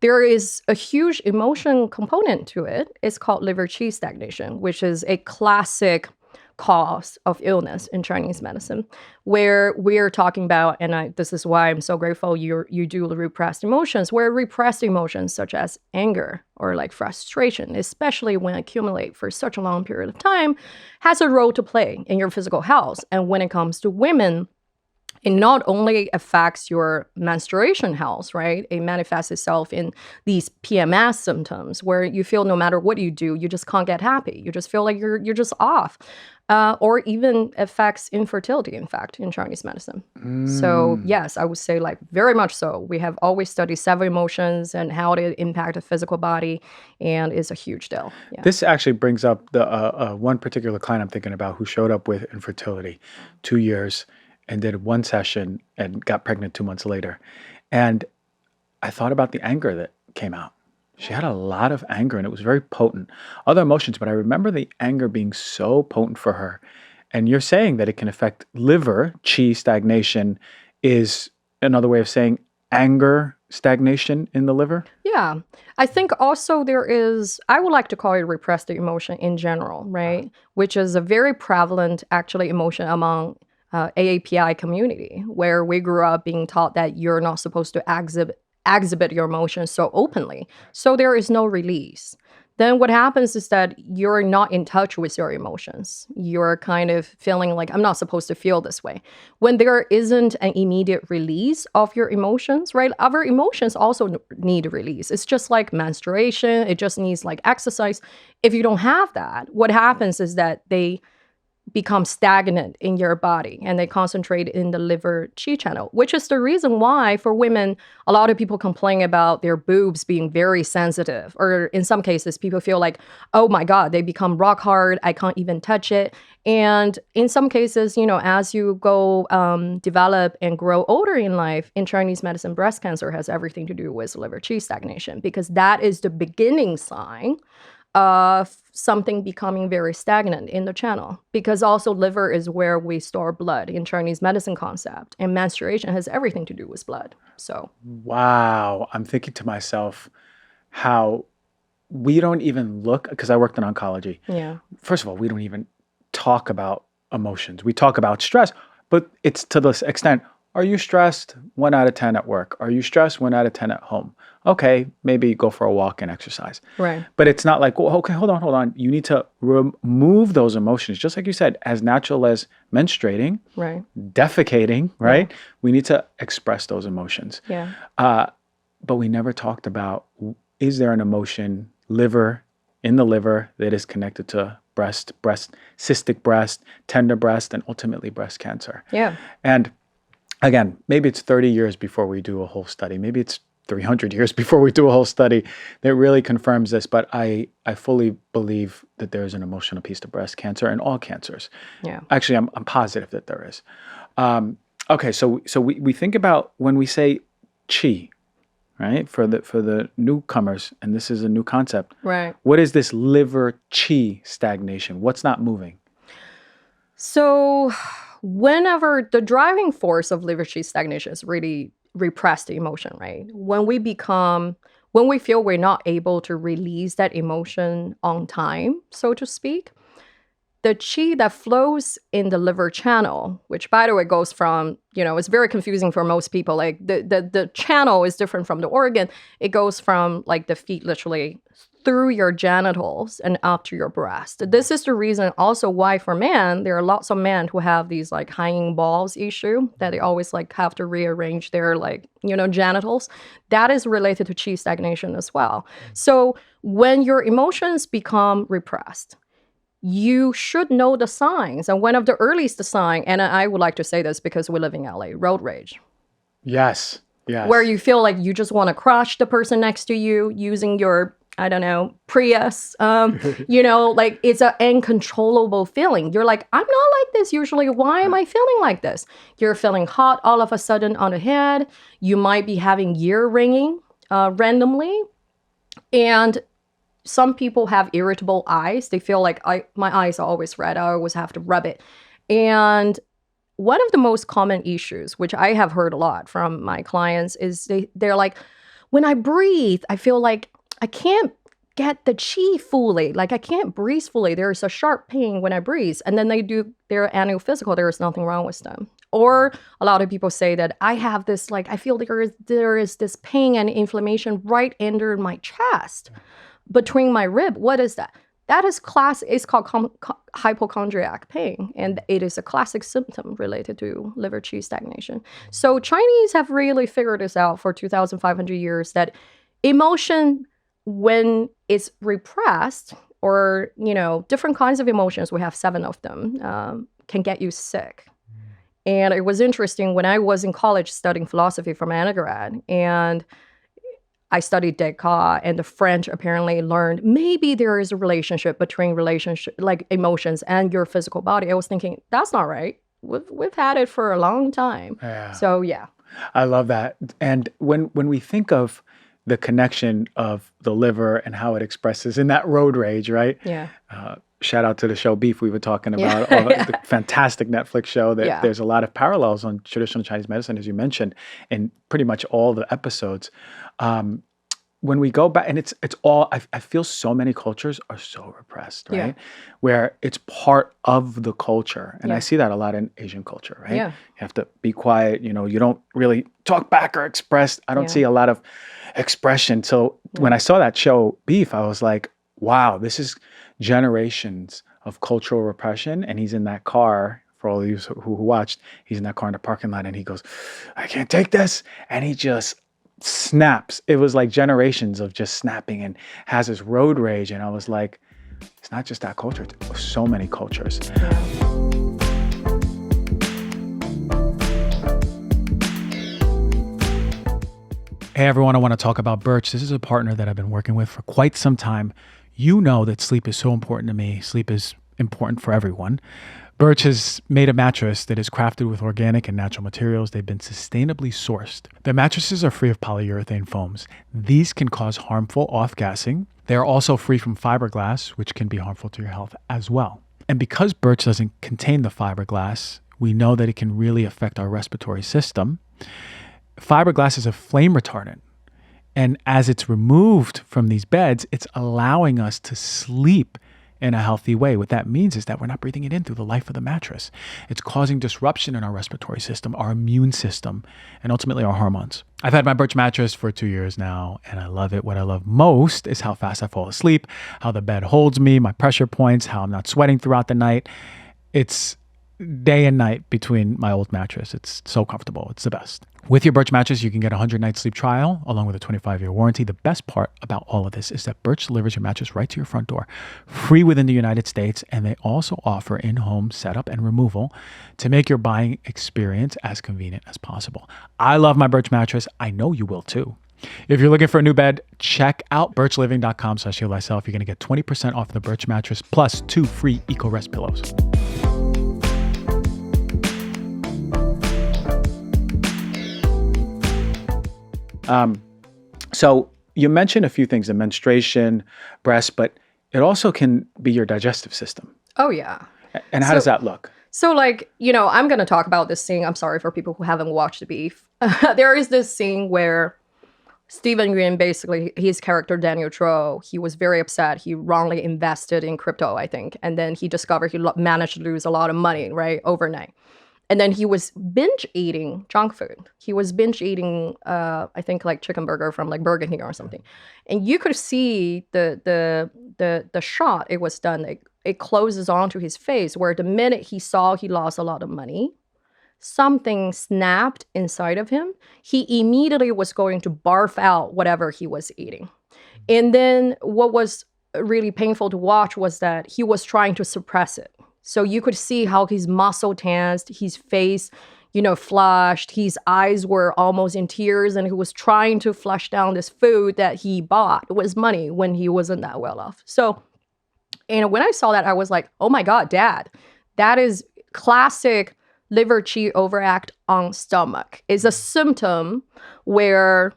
there is a huge emotion component to it. It's called liver qi stagnation, which is a classic cause of illness in Chinese medicine, where we're talking about, and this is why I'm so grateful you do the repressed emotions, where repressed emotions such as anger or like frustration, especially when accumulate for such a long period of time, has a role to play in your physical health. And when it comes to women, it not only affects your menstruation health, right? It manifests itself in these PMS symptoms where you feel no matter what you do, you just can't get happy. You just feel like you're just off. Or even affects infertility, in fact, in Chinese medicine. So yes, I would say like very much so. We have always studied 7 emotions and how they impact the physical body, and it's a huge deal. Yeah. This actually brings up the one particular client I'm thinking about who showed up with infertility, 2 years, and did 1 session and got pregnant 2 months later. And I thought about the anger that came out. She had a lot of anger and it was very potent. Other emotions, but I remember the anger being so potent for her. And you're saying that it can affect liver. Qi stagnation is another way of saying anger stagnation in the liver. Yeah. I think also there is, I would like to call it repressed emotion in general, right? Which is a very prevalent actually emotion among AAPI community, where we grew up being taught that you're not supposed to exhibit your emotions so openly. So there is no release. Then what happens is that you're not in touch with your emotions. You're kind of feeling like, I'm not supposed to feel this way. When there isn't an immediate release of your emotions, right? Our emotions also need release. It's just like menstruation. It just needs like exercise. If you don't have that, what happens is that they become stagnant in your body and they concentrate in the liver qi channel, which is the reason why for women, a lot of people complain about their boobs being very sensitive, or in some cases, people feel like, oh my God, they become rock hard. I can't even touch it. And in some cases, as you go develop and grow older in life, in Chinese medicine, breast cancer has everything to do with liver qi stagnation, because that is the beginning sign of something becoming very stagnant in the channel, because also liver is where we store blood in Chinese medicine concept, and menstruation has everything to do with blood. So wow, I'm thinking to myself how we don't even look, because I worked in oncology. Yeah. First of all, we don't even talk about emotions. We talk about stress, but it's to this extent. Are you stressed? 1 out of 10 at work. Are you stressed? 1 out of 10 at home. Okay, maybe go for a walk and exercise. Right. But it's not like, well, okay, hold on. You need to remove those emotions, just like you said, as natural as menstruating, Right. defecating, right? Yeah. We need to express those emotions. Yeah. But we never talked about, is there an emotion in the liver that is connected to breast, cystic breast, tender breast, and ultimately breast cancer? Yeah. And again, maybe it's 30 years before we do a whole study. Maybe it's 300 years before we do a whole study that really confirms this. But I fully believe that there is an emotional piece to breast cancer and all cancers. Yeah. Actually, I'm positive that there is. Okay, so we think about when we say qi, right? For the newcomers, and this is a new concept. Right. What is this liver qi stagnation? What's not moving? So whenever the driving force of liver qi stagnation is really repressed emotion, right? When we feel we're not able to release that emotion on time, so to speak, the qi that flows in the liver channel, which by the way goes from, it's very confusing for most people. Like the channel is different from the organ. It goes from like the feet literally through your genitals and up to your breast. This is the reason also why for men, there are lots of men who have these like hanging balls issue that they always like have to rearrange their genitals. That is related to qi stagnation as well. So when your emotions become repressed, you should know the signs. And one of the earliest signs, and I would like to say this because we live in LA, road rage. Yes. Where you feel like you just want to crush the person next to you using your, I don't know, Prius. Like it's an uncontrollable feeling. You're like, I'm not like this usually. Why am I feeling like this? You're feeling hot all of a sudden on the head. You might be having ear ringing randomly. And some people have irritable eyes. They feel like my eyes are always red. I always have to rub it. And one of the most common issues, which I have heard a lot from my clients, is they're like, when I breathe, I feel like I can't get the qi fully. Like I can't breathe fully. There's a sharp pain when I breathe. And then they do their annual physical. There is nothing wrong with them. Or a lot of people say that I have this, like, I feel there is this pain and inflammation right under my chest, between my rib. What is that? That is it's called hypochondriac pain. And it is a classic symptom related to liver qi stagnation. So Chinese have really figured this out for 2,500 years, that emotion, when it's repressed, or, different kinds of emotions, we have 7 of them, can get you sick. And it was interesting when I was in college studying philosophy for my undergrad, and I studied Descartes, and the French apparently learned maybe there is a relationship between like emotions and your physical body. I was thinking, that's not right. We've had it for a long time. Yeah. So yeah. I love that. And when we think of the connection of the liver and how it expresses in that road rage, right? Yeah. shout out to the show Beef we were talking about, the fantastic Netflix show that there's a lot of parallels on traditional Chinese medicine, as you mentioned, in pretty much all the episodes. When we go back, and it's all, I feel so many cultures are so repressed, right? Where it's part of the culture. And I see that a lot in Asian culture, right? You have to be quiet, you don't really talk back or express. I don't see a lot of expression. So when I saw that show Beef, I was like, wow, this is generations of cultural repression. And he's in that car, for all of you who watched, he's in that car in the parking lot and he goes, I can't take this. And he just snaps. It was like generations of just snapping and has this road rage. And I was like, it's not just that culture, it's so many cultures. Hey everyone, I want to talk about Birch. This is a partner that I've been working with for quite some time. You know that sleep is so important to me. Sleep is important for everyone. Birch has made a mattress that is crafted with organic and natural materials. They've been sustainably sourced. Their mattresses are free of polyurethane foams. These can cause harmful off-gassing. They are also free from fiberglass, which can be harmful to your health as well. And because Birch doesn't contain the fiberglass, we know that it can really affect our respiratory system. Fiberglass is a flame retardant. And as it's removed from these beds, it's allowing us to sleep in a healthy way. What that means is that we're not breathing it in through the life of the mattress. It's causing disruption in our respiratory system, our immune system, and ultimately our hormones. I've had my Birch mattress for 2 years now, and I love it. What I love most is how fast I fall asleep, how the bed holds me, my pressure points, how I'm not sweating throughout the night. It's day and night between my old mattress. It's so comfortable. It's the best. With your Birch mattress, you can get a 100-night sleep trial along with a 25-year warranty. The best part about all of this is that Birch delivers your mattress right to your front door, free within the United States, and they also offer in-home setup and removal to make your buying experience as convenient as possible. I love my Birch mattress. I know you will too. If you're looking for a new bed, check out birchliving.com/healthyself. You're going to get 20% off the Birch mattress plus 2 free EcoRest pillows. So you mentioned a few things, the menstruation, breast, but it also can be your digestive system. Oh, yeah. And how does that look? So I'm going to talk about this scene. I'm sorry for people who haven't watched The Beef. There is this scene where Steven Yeun, basically, his character, Daniel Tro, he was very upset. He wrongly invested in crypto, I think. And then he discovered he managed to lose a lot of money, right, overnight. And then he was binge eating junk food. He was binge eating, I think, like chicken burger from like Burger King or something. And you could see the shot it was done. It closes onto his face, where the minute he saw he lost a lot of money, something snapped inside of him. He immediately was going to barf out whatever he was eating. And then what was really painful to watch was that he was trying to suppress it. So you could see how his muscle tensed, his face, flushed, his eyes were almost in tears, and he was trying to flush down this food that he bought with money when he wasn't that well off. So, when I saw that, I was like, oh my God, Dad, that is classic liver qi overact on stomach. It's a symptom where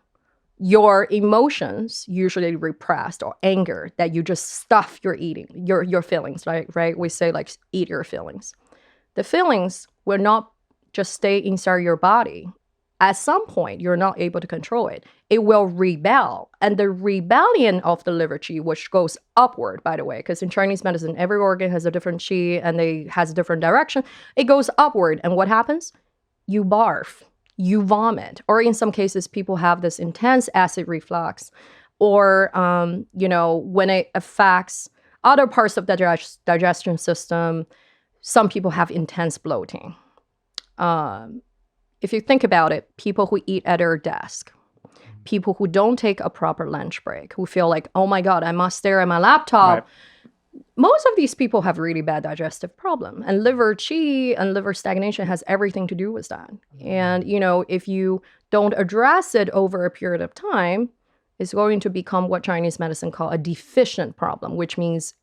your emotions, usually repressed or anger, that you just stuff your eating, your feelings, right? We say eat your feelings. The feelings will not just stay inside your body. At some point, you're not able to control it. It will rebel. And the rebellion of the liver qi, which goes upward, by the way, because in Chinese medicine, every organ has a different qi and they has a different direction. It goes upward. And what happens? You barf. You vomit, or in some cases, people have this intense acid reflux, or, when it affects other parts of the digestion system, some people have intense bloating. If you think about it, people who eat at their desk, people who don't take a proper lunch break, who feel like, oh my God, I must stare at my laptop. Right. Most of these people have really bad digestive problem, and liver qi and liver stagnation has everything to do with that. And, if you don't address it over a period of time, it's going to become what Chinese medicine call a deficient problem, which means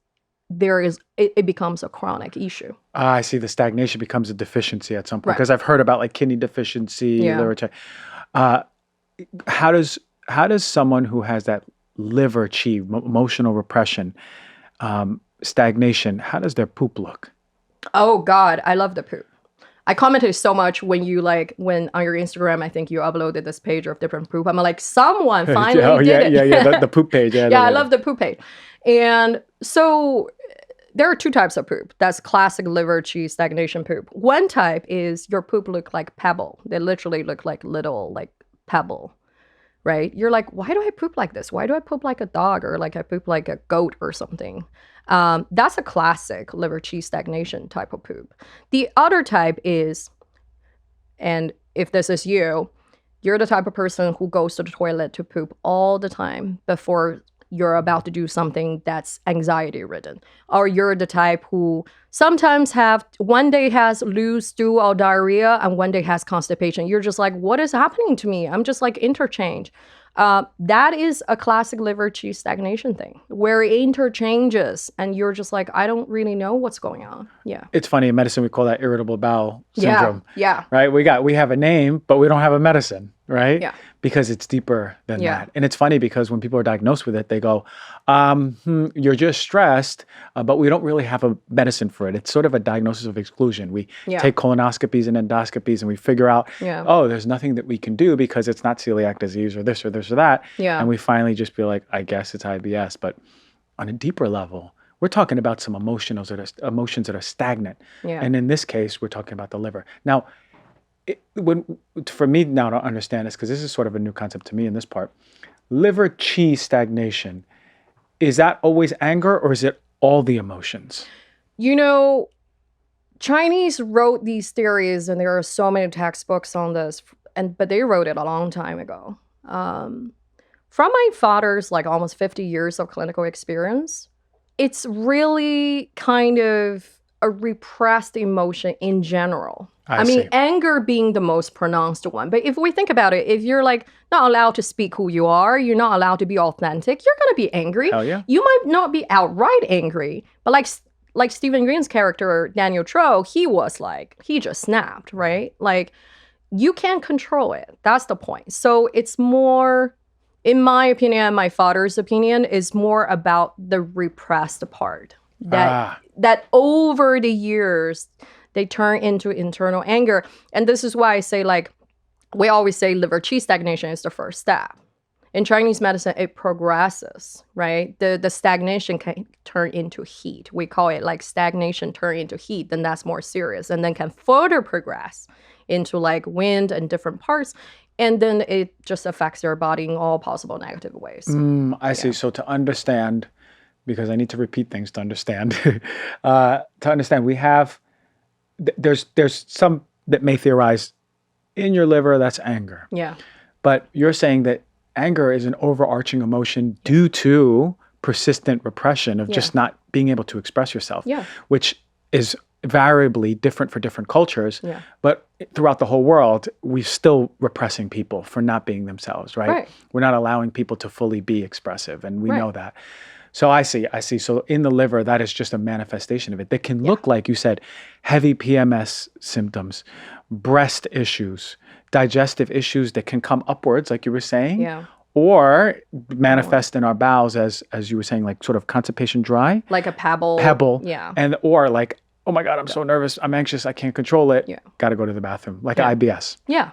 it becomes a chronic issue. I see. The stagnation becomes a deficiency at some point, because I've heard about kidney deficiency, liver qi. How does someone who has that liver qi, emotional repression, stagnation, how does their poop look? Oh God, I love the poop. I commented so much when you when on your Instagram, I think you uploaded this page of different poop. I'm like, someone finally did it. The poop page. Yeah, I love the poop page. And so there are two types of poop. That's classic liver cheese stagnation poop. One type is your poop look like pebble. They literally look like little pebble, right? You're like, why do I poop like this? Why do I poop like a dog or I poop like a goat or something? That's a classic liver cheese stagnation type of poop. The other type is, and if this is you're the type of person who goes to the toilet to poop all the time before you're about to do something that's anxiety ridden. Or you're the type who sometimes one day has loose stool or diarrhea and one day has constipation. You're just like, what is happening to me? I'm just interchange. That is a classic liver cheese stagnation thing where it interchanges and you're just like, I don't really know what's going on. Yeah. It's funny, in medicine, we call that irritable bowel syndrome. Yeah. Right? We have a name, but we don't have a medicine, right? Yeah. Because it's deeper than that. And it's funny because when people are diagnosed with it, they go, you're just stressed, but we don't really have a medicine for it. It's sort of a diagnosis of exclusion. We take colonoscopies and endoscopies and we figure out, oh, there's nothing that we can do because it's not celiac disease or this or this or that. Yeah. And we finally just feel like, I guess it's IBS. But on a deeper level, we're talking about some emotions that are stagnant. Yeah. And in this case, we're talking about the liver. Now, for me now to understand this, because this is sort of a new concept to me in this part, liver cheese stagnation, is that always anger or is it all the emotions? Chinese wrote these theories and there are so many textbooks on this, but they wrote it a long time ago. From my father's almost 50 years of clinical experience, it's really kind of a repressed emotion in general. I mean, anger being the most pronounced one. But if we think about it, if you're not allowed to speak who you are, you're not allowed to be authentic, you're going to be angry. Hell yeah. You might not be outright angry, but like Stephen Green's character, Daniel Tro, he just snapped, right? You can't control it. That's the point. So it's more, in my opinion, and my father's opinion, is more about the repressed part. That over the years, they turn into internal anger. And this is why I say, we always say liver cheese stagnation is the first step. In Chinese medicine, it progresses, right? The stagnation can turn into heat. We call it stagnation turn into heat, then that's more serious. And then can further progress into wind and different parts. And then it just affects your body in all possible negative ways. I see. So to understand, because I need to repeat things to understand, we have, there's some that may theorize in your liver, that's anger. Yeah. But you're saying that anger is an overarching emotion due to persistent repression of just not being able to express yourself, which is variably different for different cultures. Yeah. But throughout the whole world, we're still repressing people for not being themselves, right? We're not allowing people to fully be expressive, and we know that. So I see. So in the liver, that is just a manifestation of it. That can look like, you said, heavy PMS symptoms, breast issues, digestive issues that can come upwards, like you were saying, or manifest in our bowels as you were saying, sort of constipation dry. Like a pebble. Yeah. And or oh my God, I'm so nervous, I'm anxious, I can't control it. Got to go to the bathroom, IBS. Yeah.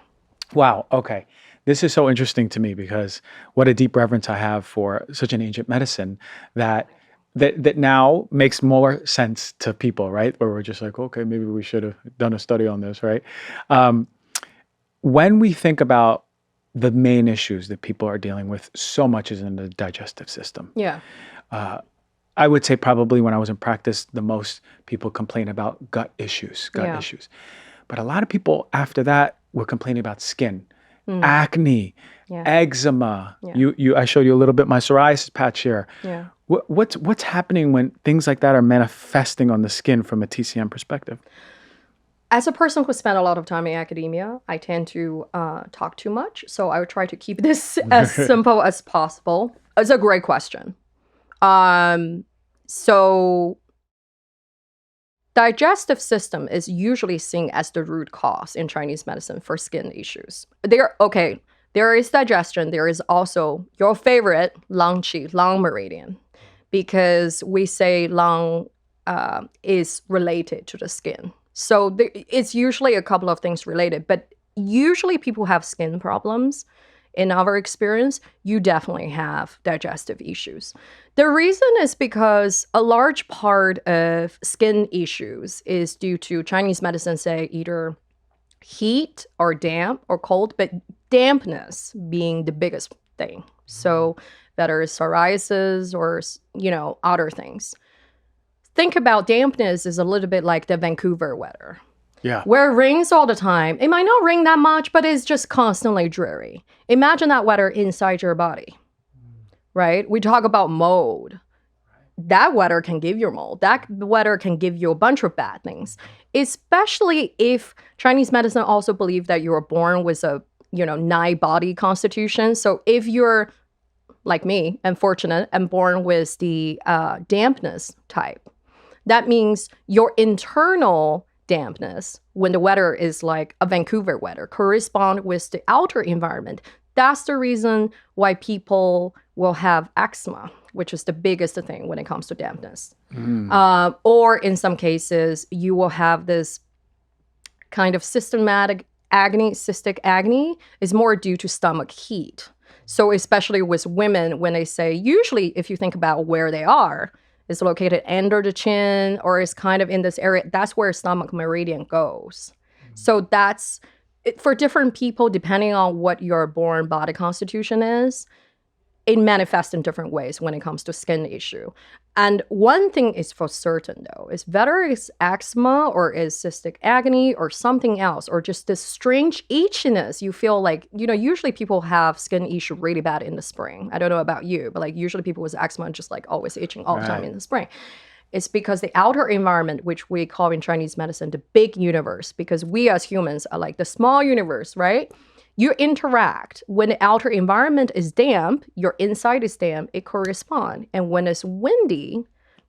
Wow. Okay. This is so interesting to me because what a deep reverence I have for such an ancient medicine that now makes more sense to people, right? Where we're just okay, maybe we should have done a study on this, right? When we think about the main issues that people are dealing with, so much is in the digestive system. Yeah. I would say probably when I was in practice, the most people complain about gut issues. But a lot of people after that were complaining about skin. Acne, eczema. I showed you a little bit my psoriasis patch here. Yeah. What's happening when things like that are manifesting on the skin from a TCM perspective? As a person who spent a lot of time in academia, I tend to talk too much. So I would try to keep this as simple as possible. It's a great question. So digestive system is usually seen as the root cause in Chinese medicine for skin issues. There is digestion. There is also your favorite, lung qi, lung meridian. because we say lung is related to the skin. So it's usually a couple of things related, but usually people have skin problems. In our experience, you definitely have digestive issues. The reason is because a large part of skin issues is due to Chinese medicine, say either heat or damp or cold, but dampness being the biggest thing. So whether it's psoriasis or, other things. Think about dampness is a little bit like the Vancouver weather. Yeah. Where it rains all the time. It might not rain that much, but it's just constantly dreary. Imagine that weather inside your body, right? We talk about mold. That weather can give you mold. That weather can give you a bunch of bad things, especially if Chinese medicine also believe that you were born with a, nine body constitution. So if you're like me, unfortunate, and born with the dampness type, that means your internal dampness, when the weather is like a Vancouver weather, correspond with the outer environment. That's the reason why people will have eczema, which is the biggest thing when it comes to dampness. Or in some cases, you will have this kind of systematic acne, cystic acne, is more due to stomach heat. So especially with women, when they say, usually if you think about where they are, it's located under the chin or is kind of in this area. That's where stomach meridian goes. So that's, for different people, depending on what your born body constitution is, it manifests in different ways when it comes to skin issue. And one thing is for certain, though, is whether it's eczema or is cystic acne or something else, or just this strange itchiness, you feel like, usually people have skin issue really bad in the spring. I don't know about you, but usually people with eczema just always itching all the time in the spring. It's because the outer environment, which we call in Chinese medicine the big universe, because we as humans are like the small universe, right? You interact. When the outer environment is damp, your inside is damp, it corresponds. And when it's windy,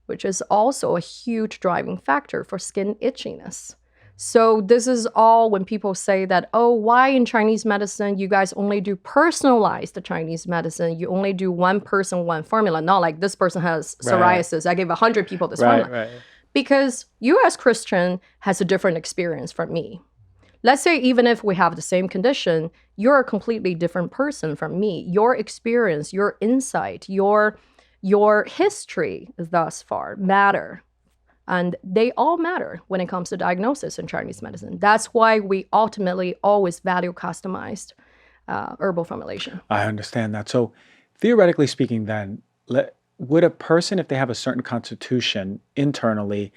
which is also a huge driving factor for skin itchiness. So this is all when people say that, oh, why in Chinese medicine you guys only do personalized Chinese medicine? You only do one person, one formula. Not like this person has psoriasis. I give 100 people this formula. Right. Because you as Christian has a different experience from me. Let's say even if we have the same condition, you're a completely different person from me. Your experience, your insight, your history thus far matter. And they all matter when it comes to diagnosis in Chinese medicine. That's why we ultimately always value customized herbal formulation. I understand that. So theoretically speaking then, would a person, if they have a certain constitution internally,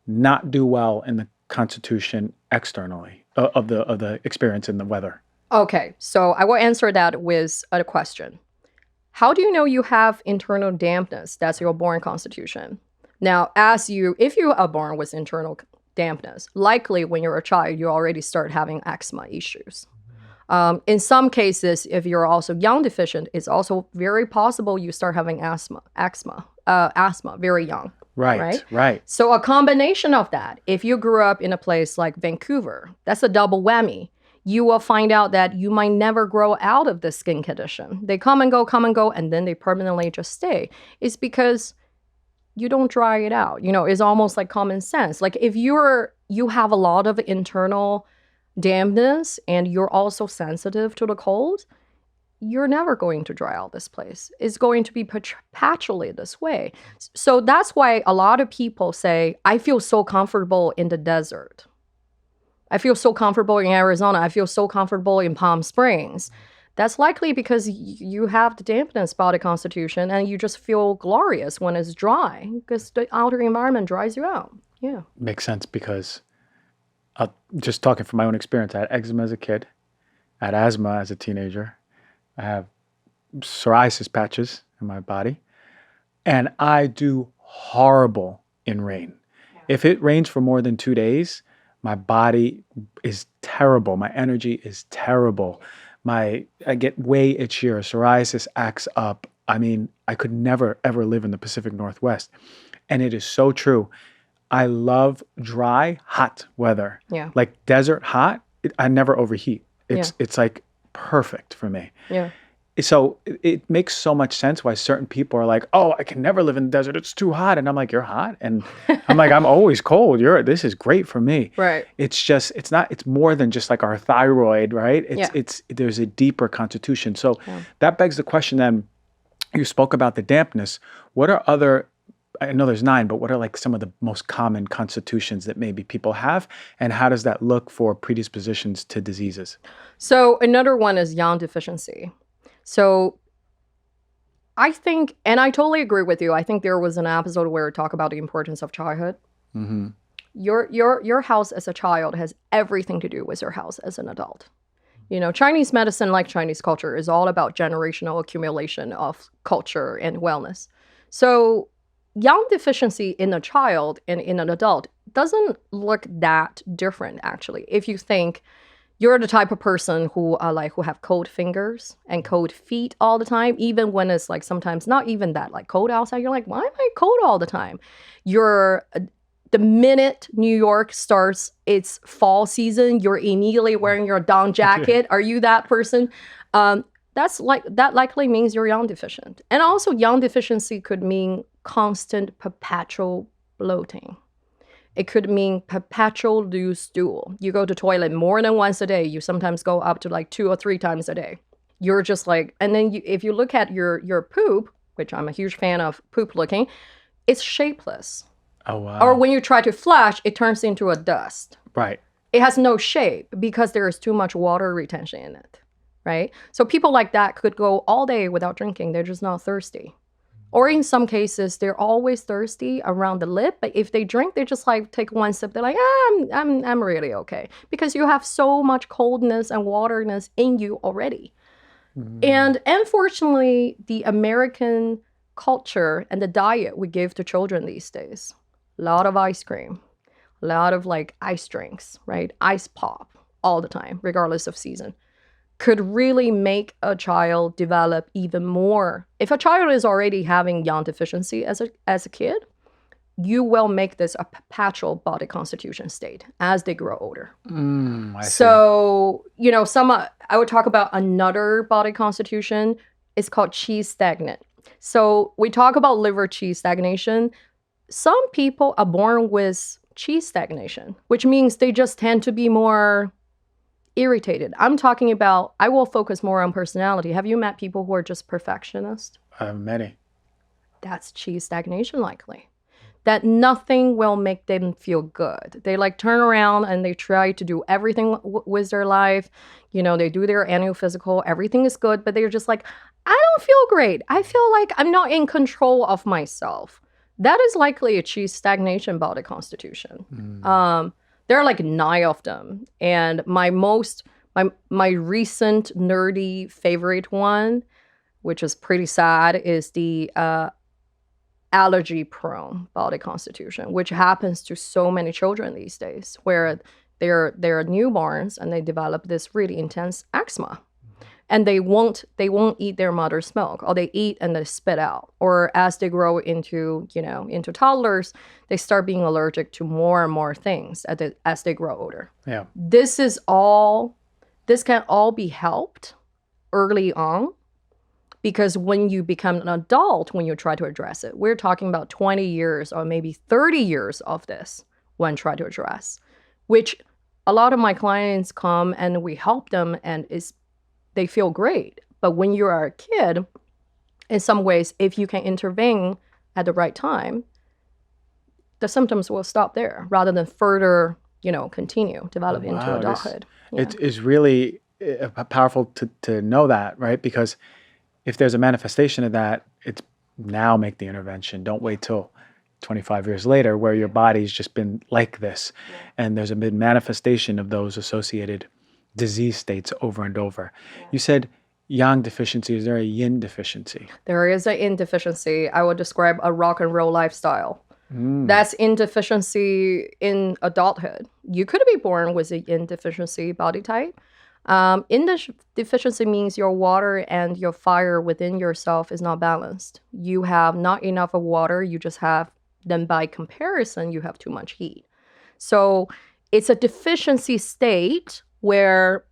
not do well in the constitution externally of the experience in the weather? Okay, so I will answer that with a question. How do you know you have internal dampness? That's your born constitution. Now, if you are born with internal dampness, likely when you're a child, you already start having eczema issues. In some cases, if you're also young deficient, it's also very possible you start having asthma very young. Right. So a combination of that, if you grew up in a place like Vancouver, that's a double whammy. You will find out that you might never grow out of the skin condition. They come and go, and then they permanently just stay. It's because you don't dry it out. It's almost like common sense. Like if you have a lot of internal dampness and you're also sensitive to the cold, you're never going to dry out this place. It's going to be perpetually this way. So that's why a lot of people say, I feel so comfortable in the desert. I feel so comfortable in Arizona. I feel so comfortable in Palm Springs. That's likely because you have the dampness body constitution and you just feel glorious when it's dry because the outer environment dries you out. Yeah. Makes sense because just talking from my own experience, I had eczema as a kid. I had asthma as a teenager. I have psoriasis patches in my body. And I do horrible in rain. Yeah. If it rains for more than 2 days, my body is terrible. My energy is terrible. I get way itchier. Psoriasis acts up. I mean, I could never, ever live in the Pacific Northwest. And it is so true. I love dry, hot weather. Yeah. Like desert hot, I never overheat. It's like perfect for me. Yeah. it makes so much sense why certain people are like, oh, I can never live in the desert. It's too hot. And I'm like, you're hot. And I'm like, I'm always cold. This is great for me. Right. It's more than just like our thyroid, right? There's a deeper constitution. So that begs the question then, you spoke about the dampness. What are other, I know there's 9, but what are like some of the most common constitutions that maybe people have? And how does that look for predispositions to diseases? So another one is yang deficiency. So I think, and I totally agree with you. I think there was an episode where we talk about the importance of childhood. Mm-hmm. Your house as a child has everything to do with your house as an adult. Chinese medicine, like Chinese culture, is all about generational accumulation of culture and wellness. So yang deficiency in a child and in an adult doesn't look that different, actually. If you think you're the type of person who have cold fingers and cold feet all the time, even when it's like sometimes not even that like cold outside, you're like, why am I cold all the time? The minute New York starts its fall season, you're immediately wearing your down jacket. Are you that person? That likely means you're yang deficient. And also yang deficiency could mean constant perpetual bloating. It could mean perpetual loose stool. You go to toilet more than once a day. You sometimes go up to like 2 or 3 times a day. You're just like, and then if you look at your poop, which I'm a huge fan of poop looking, it's shapeless. Oh, wow. Or when you try to flush, it turns into a dust. Right. It has no shape because there is too much water retention in it, right? So people like that could go all day without drinking. They're just not thirsty. Or in some cases, they're always thirsty around the lip, but if they drink, they just like take one sip. They're like, I'm really okay, because you have so much coldness and waterness in you already. And unfortunately, the American culture and the diet we give to children these days, a lot of ice cream, a lot of like ice drinks, right? Ice pop all the time, regardless of season, could really make a child develop even more. If a child is already having yang deficiency as a kid, you will make this a perpetual body constitution state as they grow older. I see. So, I would talk about another body constitution. It's called qi stagnant. So we talk about liver qi stagnation. Some people are born with qi stagnation, which means they just tend to be more irritated. I'm talking about, I will focus more on personality. Have you met people who are just perfectionists? Many. That's qi stagnation likely. That nothing will make them feel good. They like turn around and they try to do everything with their life. They do their annual physical. Everything is good, but they're just like, I don't feel great. I feel like I'm not in control of myself. That is likely a qi stagnation body constitution. There are like 9 of them. And my recent nerdy favorite one, which is pretty sad, is the allergy prone body constitution, which happens to so many children these days, where they're newborns and they develop this really intense eczema. And they won't eat their mother's milk, or they eat and they spit out. Or as they grow into toddlers, they start being allergic to more and more things as they grow older. Yeah. This can all be helped early on, because when you become an adult, when you try to address it, we're talking about 20 years or maybe 30 years of this when try to address, which a lot of my clients come and we help them and they feel great. But when you are a kid, in some ways, if you can intervene at the right time, the symptoms will stop there rather than further, continue, develop into adulthood. It's really powerful to know that, right? Because if there's a manifestation of that, it's now make the intervention. Don't wait till 25 years later where your body's just been like this. Yeah. And there's a manifestation of those associated disease states over and over. Yeah. You said yang deficiency. Is there a yin deficiency? There is a yin deficiency. I would describe a rock and roll lifestyle. That's yin deficiency in adulthood. You could be born with a yin deficiency body type. Yin deficiency means your water and your fire within yourself is not balanced. You have not enough of water. You just have, then by comparison, you have too much heat. So it's a deficiency state where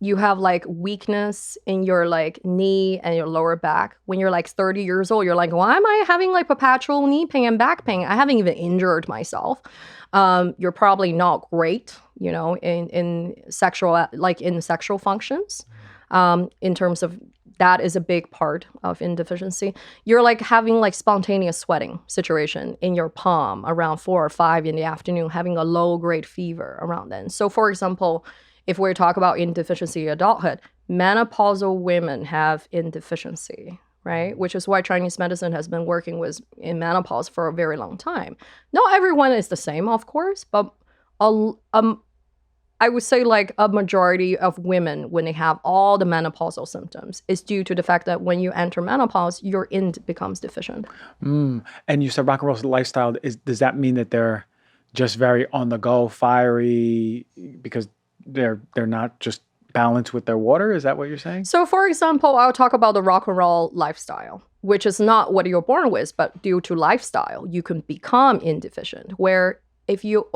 You have like weakness in your like knee and your lower back. When you're like 30 years old, you're like, why am I having like perpetual knee pain and back pain? I haven't even injured myself. You're probably not great, you know, in sexual functions. In terms of that is a big part of indeficiency. You're like having like spontaneous sweating situation in your palm around 4 or 5 in the afternoon, having a low grade fever around then. So for example, if we talk about indeficiency adulthood, menopausal women have indeficiency, right? Which is why Chinese medicine has been working with in menopause for a very long time. Not everyone is the same, of course, but I would say like a majority of women, when they have all the menopausal symptoms, is due to the fact that when you enter menopause, your ind becomes deficient. And you said rock and roll lifestyle. Does that mean that they're just very on the go, fiery, because they're not just balanced with their water? Is that what you're saying? So for example, I'll talk about the rock and roll lifestyle, which is not what you're born with, but due to lifestyle, you can become indeficient, where if you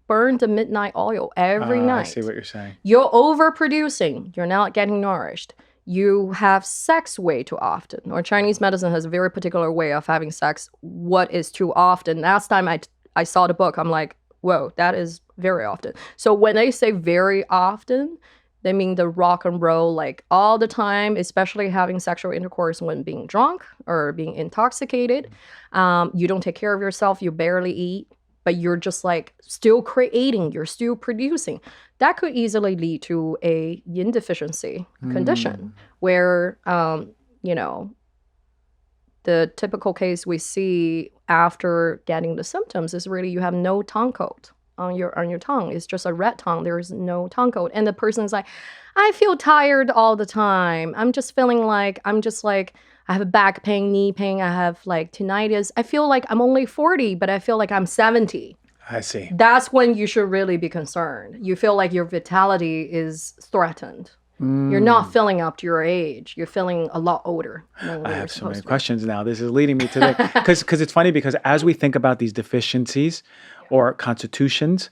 burn the midnight oil every night. I see what you're saying. You're overproducing. You're not getting nourished. You have sex way too often. Or Chinese medicine has a very particular way of having sex. What is too often? Last time I saw the book, I'm like, whoa, that is very often. So when they say very often, they mean the rock and roll, like all the time, especially having sexual intercourse when being drunk or being intoxicated. You don't take care of yourself. You barely eat, but you're just like still creating, you're still producing. That could easily lead to a yin deficiency condition where, you know, the typical case we see after getting the symptoms is really you have no tongue coat on your tongue. It's just a red tongue. There is no tongue coat. And the person's like, I feel tired all the time. I'm just feeling like, I have a back pain, knee pain. I have like tinnitus. I feel like I'm only 40, but I feel like I'm 70. I see. That's when you should really be concerned. You feel like your vitality is threatened. You're not feeling up to your age. You're feeling a lot older. I have so many questions now. This is leading me to the, because it's funny, because as we think about these deficiencies or constitutions,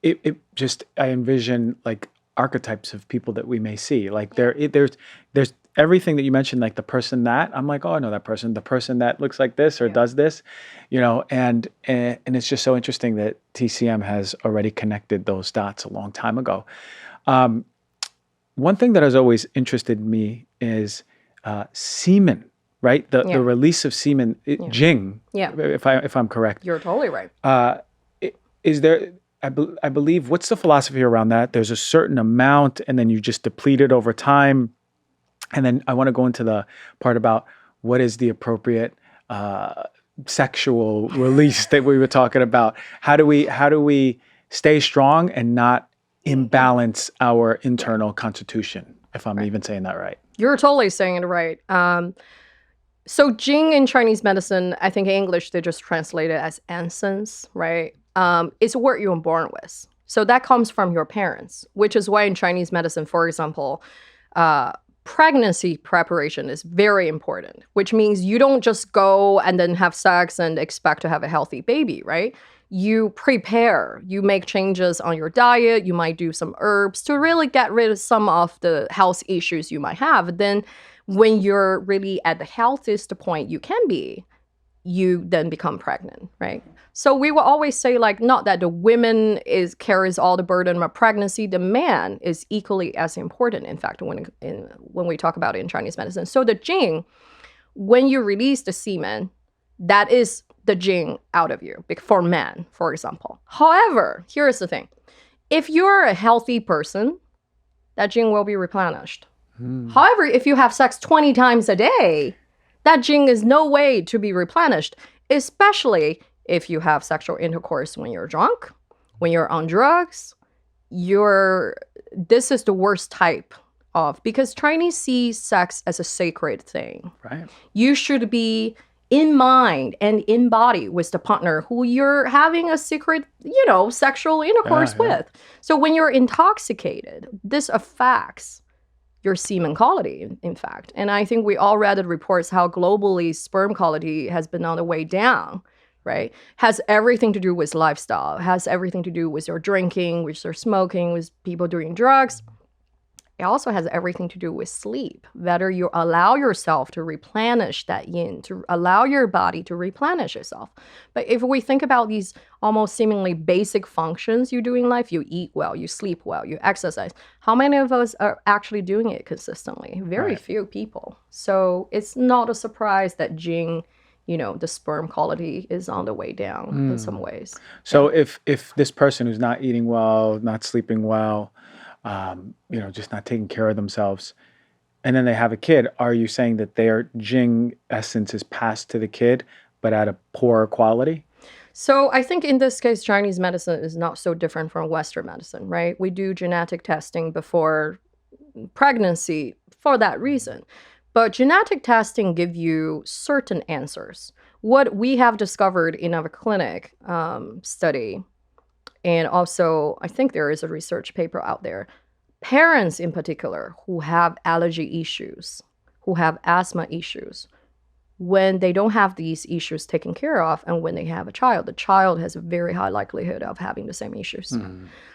it just, I envision like archetypes of people that we may see. Like there's everything that you mentioned, like the person that, I'm like, oh, I know that person, the person that looks like this or does this, you know, and it's just so interesting that TCM has already connected those dots a long time ago. One thing that has always interested me is semen, right? The release of semen, Jing, if I'm correct. You're totally right. Is there, I believe, what's the philosophy around that? There's a certain amount and then you just deplete it over time. And then I want to go into the part about what is the appropriate sexual release that we were talking about. How do we stay strong and not imbalance our internal constitution, if I'm even saying that right? You're totally saying it right. So Jing in Chinese medicine, I think in English they just translate it as essence, right? It's a word you're born with. So that comes from your parents, which is why in Chinese medicine, for example, pregnancy preparation is very important, which means you don't just go and then have sex and expect to have a healthy baby, right? You prepare, you make changes on your diet, you might do some herbs to really get rid of some of the health issues you might have. Then when you're really at the healthiest point you can be, you then become pregnant, right? So we will always say, like, not that the women carries all the burden of pregnancy, the man is equally as important, in fact, when we talk about it in Chinese medicine. So the Jing, when you release the semen, that is the Jing out of you, for men, for example. However, here's the thing. If you're a healthy person, that Jing will be replenished. However, if you have sex 20 times a day, that Jing is no way to be replenished, especially if you have sexual intercourse when you're drunk, when you're on drugs. This is the worst type of, because Chinese see sex as a sacred thing. Right. You should be in mind and in body with the partner who you're having a secret, sexual intercourse with. So when you're intoxicated, this affects your semen quality, in fact. And I think we all read the reports how globally sperm quality has been on the way down, right? Has everything to do with lifestyle, has everything to do with your drinking, with your smoking, with people doing drugs. It also has everything to do with sleep, whether you allow yourself to replenish that yin, to allow your body to replenish itself. But if we think about these almost seemingly basic functions you do in life, you eat well, you sleep well, you exercise. How many of us are actually doing it consistently? Very few people. So it's not a surprise that Jing, the sperm quality is on the way down in some ways. So if this person who's not eating well, not sleeping well, just not taking care of themselves, and then they have a kid, are you saying that their Jing essence is passed to the kid, but at a poorer quality? So I think in this case, Chinese medicine is not so different from Western medicine, right? We do genetic testing before pregnancy for that reason. But genetic testing give you certain answers. What we have discovered in our clinic study, and also I think there is a research paper out there, parents in particular who have allergy issues, who have asthma issues, when they don't have these issues taken care of, and when they have a child, the child has a very high likelihood of having the same issues.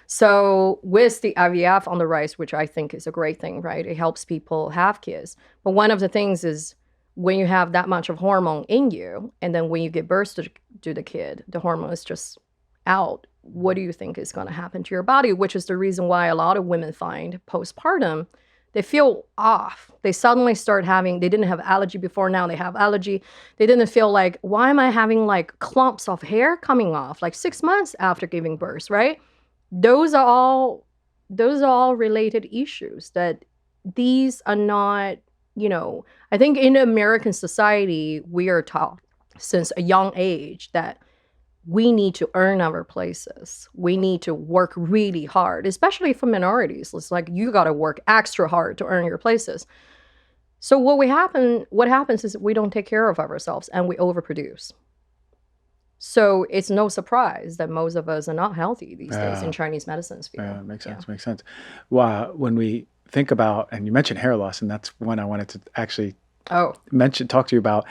So with the IVF on the rise, which I think is a great thing, right? It helps people have kids. But one of the things is when you have that much of hormone in you, and then when you give birth to the kid, the hormone is just out. What do you think is going to happen to your body? Which is the reason why a lot of women find postpartum, they feel off. They suddenly start having, they didn't have allergy before, now they have allergy. They didn't feel like, why am I having like clumps of hair coming off like 6 months after giving birth, right? Those are all related issues that these are not, I think in American society, we are taught since a young age that we need to earn our places. We need to work really hard, especially for minorities. It's like you got to work extra hard to earn your places. So what happens is we don't take care of ourselves and we overproduce. So it's no surprise that most of us are not healthy these days in Chinese medicine's field. Yeah, makes sense. Well, when we think about, and you mentioned hair loss, and that's one I wanted to actually talk to you about.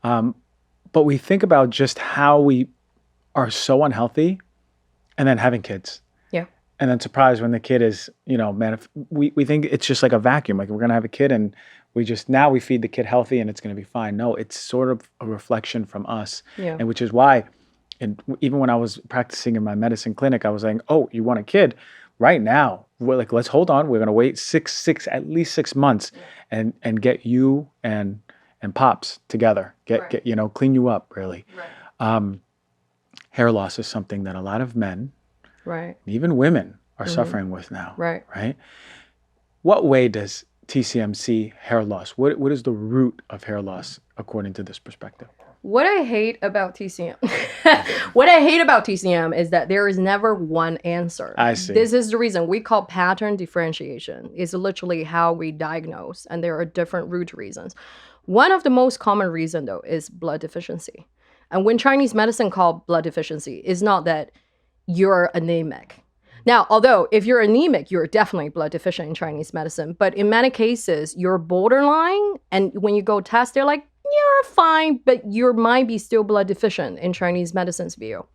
But we think about just how we are so unhealthy, and then having kids. Yeah. And then surprised when the kid is, we think it's just like a vacuum. Like we're going to have a kid and we feed the kid healthy and it's going to be fine. No, it's sort of a reflection from us. Yeah. And which is why, and even when I was practicing in my medicine clinic, I was saying, oh, you want a kid right now? We're like, let's hold on. We're going to wait at least 6 months and get you and Pops together, get clean you up really. Right. Hair loss is something that a lot of men, even women, are suffering with now. Right. What way does TCM see hair loss? What is the root of hair loss according to this perspective? What I hate about TCM, is that there is never one answer. I see. This is the reason we call pattern differentiation. It's literally how we diagnose, and there are different root reasons. One of the most common reason though is blood deficiency. And when Chinese medicine called blood deficiency, it's not that you're anemic. Now, although if you're anemic, you're definitely blood deficient in Chinese medicine. But in many cases, you're borderline. And when you go test, they're like, you're fine, but you might be still blood deficient in Chinese medicine's view.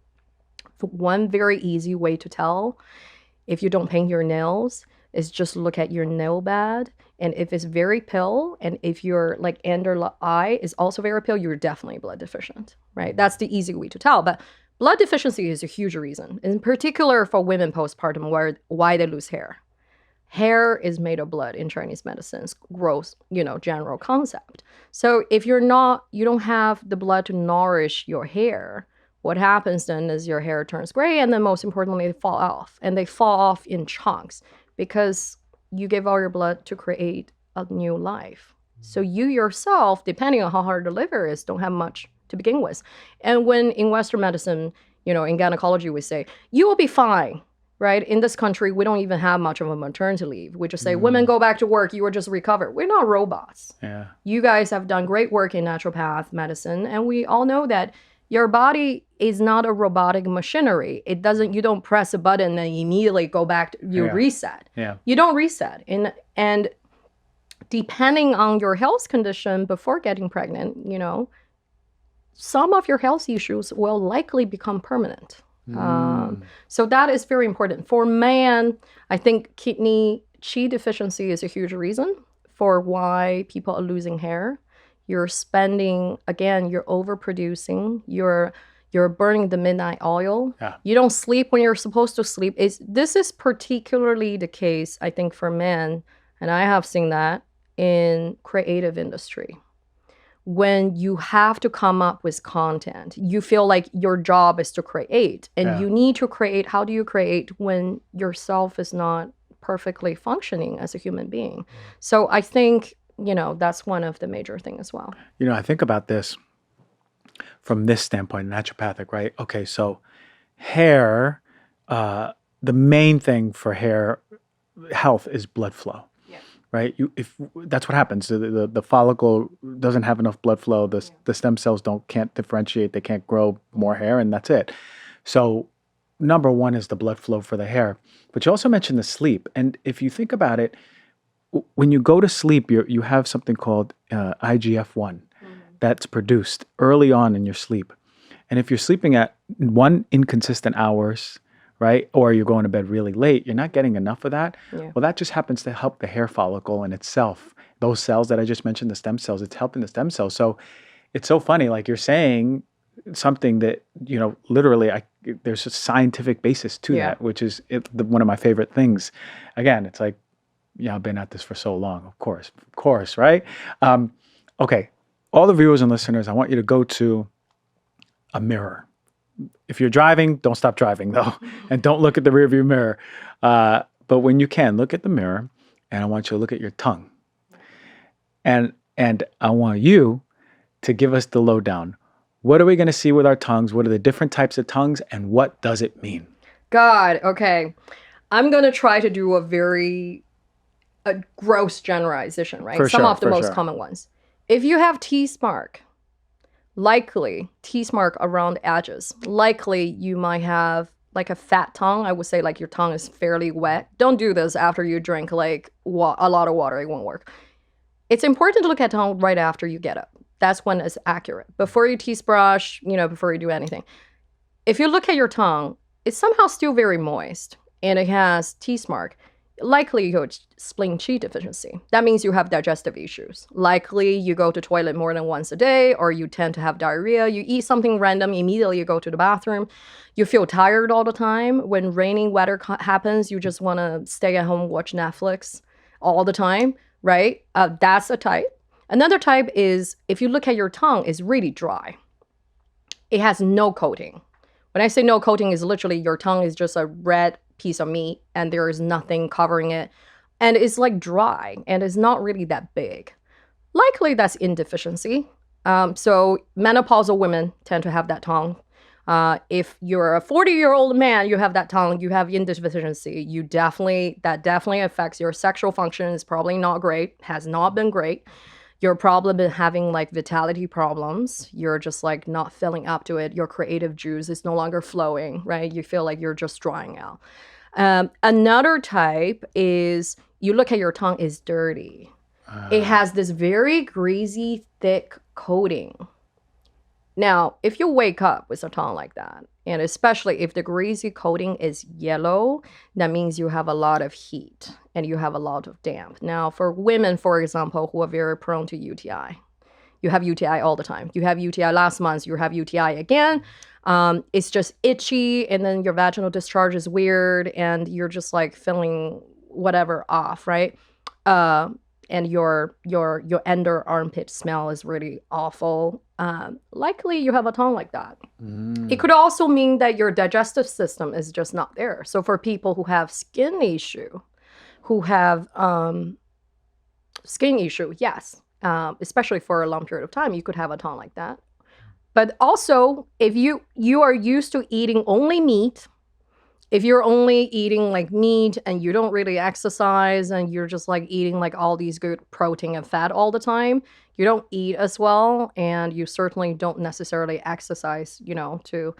One very easy way to tell if you don't paint your nails is just look at your nail bed. And if it's very pale, and if your like under eye is also very pale, you're definitely blood deficient, right? That's the easy way to tell. But blood deficiency is a huge reason, in particular for women postpartum, why they lose hair. Hair is made of blood in Chinese medicine's gross, general concept. So if you don't have the blood to nourish your hair, what happens then is your hair turns gray, and then most importantly, they fall off. And they fall off in chunks because you gave all your blood to create a new life. So you yourself, depending on how hard the liver is, don't have much to begin with. And when in Western medicine, in gynecology, we say, you will be fine, right? In this country, we don't even have much of a maternity leave. We just say, women go back to work, you are just recovered. We're not robots. Yeah. You guys have done great work in naturopath medicine, and we all know that your body is not a robotic machinery. You don't press a button and immediately go back, reset. Yeah. You don't reset. And depending on your health condition before getting pregnant, some of your health issues will likely become permanent. So that is very important. For man, I think kidney qi deficiency is a huge reason for why people are losing hair. You're spending, again, you're overproducing, you're burning the midnight oil. Yeah. You don't sleep when you're supposed to sleep. This is particularly the case, I think, for men, and I have seen that in creative industry. When you have to come up with content, you feel like your job is to create, and you need to create. How do you create when yourself is not perfectly functioning as a human being? So I think, that's one of the major things as well. I think about this from this standpoint, naturopathic, right? Okay, so hair, the main thing for hair health is blood flow. Right? If that's what happens, the follicle doesn't have enough blood flow. The stem cells can't differentiate. They can't grow more hair, and that's it. So number one is the blood flow for the hair. But you also mentioned the sleep, and if you think about it, when you go to sleep, you have something called IGF-1 that's produced early on in your sleep, and if you're sleeping at inconsistent hours, right? Or you're going to bed really late, you're not getting enough of that. Yeah. Well, that just happens to help the hair follicle in itself. Those cells that I just mentioned, the stem cells, it's helping the stem cells. So it's so funny, like you're saying something that, literally there's a scientific basis to that, which is one of my favorite things. Again, it's like, I've been at this for so long, of course, right? Okay, all the viewers and listeners, I want you to go to a mirror. If you're driving, don't stop driving though. And don't look at the rearview mirror. But when you can, look at the mirror, and I want you to look at your tongue. And I want you to give us the lowdown. What are we going to see with our tongues? What are the different types of tongues, and what does it mean? God, okay. I'm going to try to do a gross generalization, right? Some of the most common ones. If you have teeth mark, likely teeth mark around the edges, likely you might have like a fat tongue. I would say like your tongue is fairly wet. Don't do this after you drink like a lot of water. It won't work. It's important to look at tongue right after you get up. That's when it's accurate. Before you teeth brush, before you do anything. If you look at your tongue, it's somehow still very moist and it has teeth mark. Likely you have spleen qi deficiency. That means you have digestive issues. Likely you go to toilet more than once a day, or you tend to have diarrhea. You eat something random, immediately you go to the bathroom. You feel tired all the time. When raining weather happens, you just want to stay at home, watch Netflix all the time, right? That's a type. Another type is if you look at your tongue, it's really dry. It has no coating. When I say no coating, is literally your tongue is just a red piece of meat and there is nothing covering it, and it's like dry and it's not really that big. Likely that's deficiency. So menopausal women tend to have that tongue. If you're a 40-year-old man, you have that tongue, you have deficiency. That definitely affects your sexual function. It's probably not great, has not been great. You're probably having like vitality problems. You're just like not filling up to it. Your creative juice is no longer flowing, right? You feel like you're just drying out. Another type is you look at your tongue, is dirty. It has this very greasy, thick coating. Now, if you wake up with a tongue like that, and especially if the greasy coating is yellow, that means you have a lot of heat and you have a lot of damp. Now, for women, for example, who are very prone to UTI, you have UTI all the time. You have UTI last month, you have UTI again. It's just itchy, and then your vaginal discharge is weird, and you're just like feeling whatever off, right? And your under armpit smell is really awful. Likely you have a tongue like that. It could also mean that your digestive system is just not there. So for people who have skin issue, yes, especially for a long period of time, you could have a tongue like that. But also, if you are used to eating only meat, if you're only eating like meat and you don't really exercise and you're just like eating like all these good protein and fat all the time, you don't eat as well, and you certainly don't necessarily exercise, to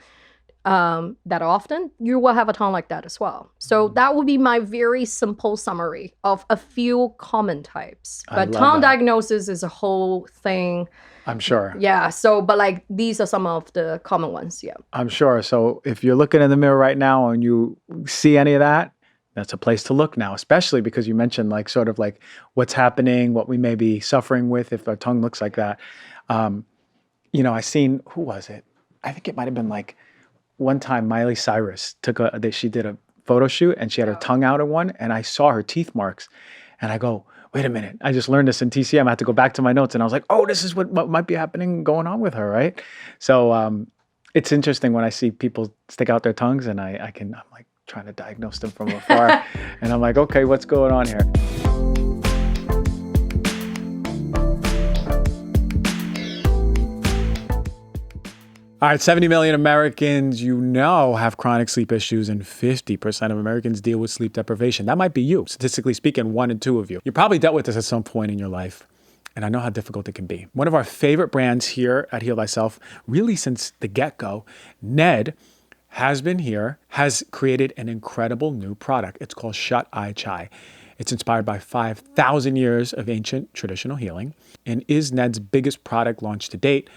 that often, you will have a tongue like that as well. So that would be my very simple summary of a few common types. But tongue diagnosis is a whole thing. I'm sure. Yeah. So, but like these are some of the common ones. Yeah. I'm sure. So if you're looking in the mirror right now and you see any of that, that's a place to look now, especially because you mentioned like sort of like what's happening, what we may be suffering with if our tongue looks like that. I seen, who was it? I think it might have been like one time Miley Cyrus she did a photo shoot and she had her tongue out in one and I saw her teeth marks and I go, wait a minute. I just learned this in TCM. I had to go back to my notes and I was like, oh, this is what might be happening going on with her, right? So it's interesting when I see people stick out their tongues and I'm like trying to diagnose them from afar. And I'm like, okay, what's going on here? All right, 70 million Americans have chronic sleep issues and 50% of Americans deal with sleep deprivation. That might be you. Statistically speaking, 1 in 2 of you. You probably dealt with this at some point in your life, and I know how difficult it can be. One of our favorite brands here at Heal Thyself, really since the get-go, Ned, has created an incredible new product. It's called Shut Eye Chai. It's inspired by 5,000 years of ancient traditional healing and is Ned's biggest product launch to date.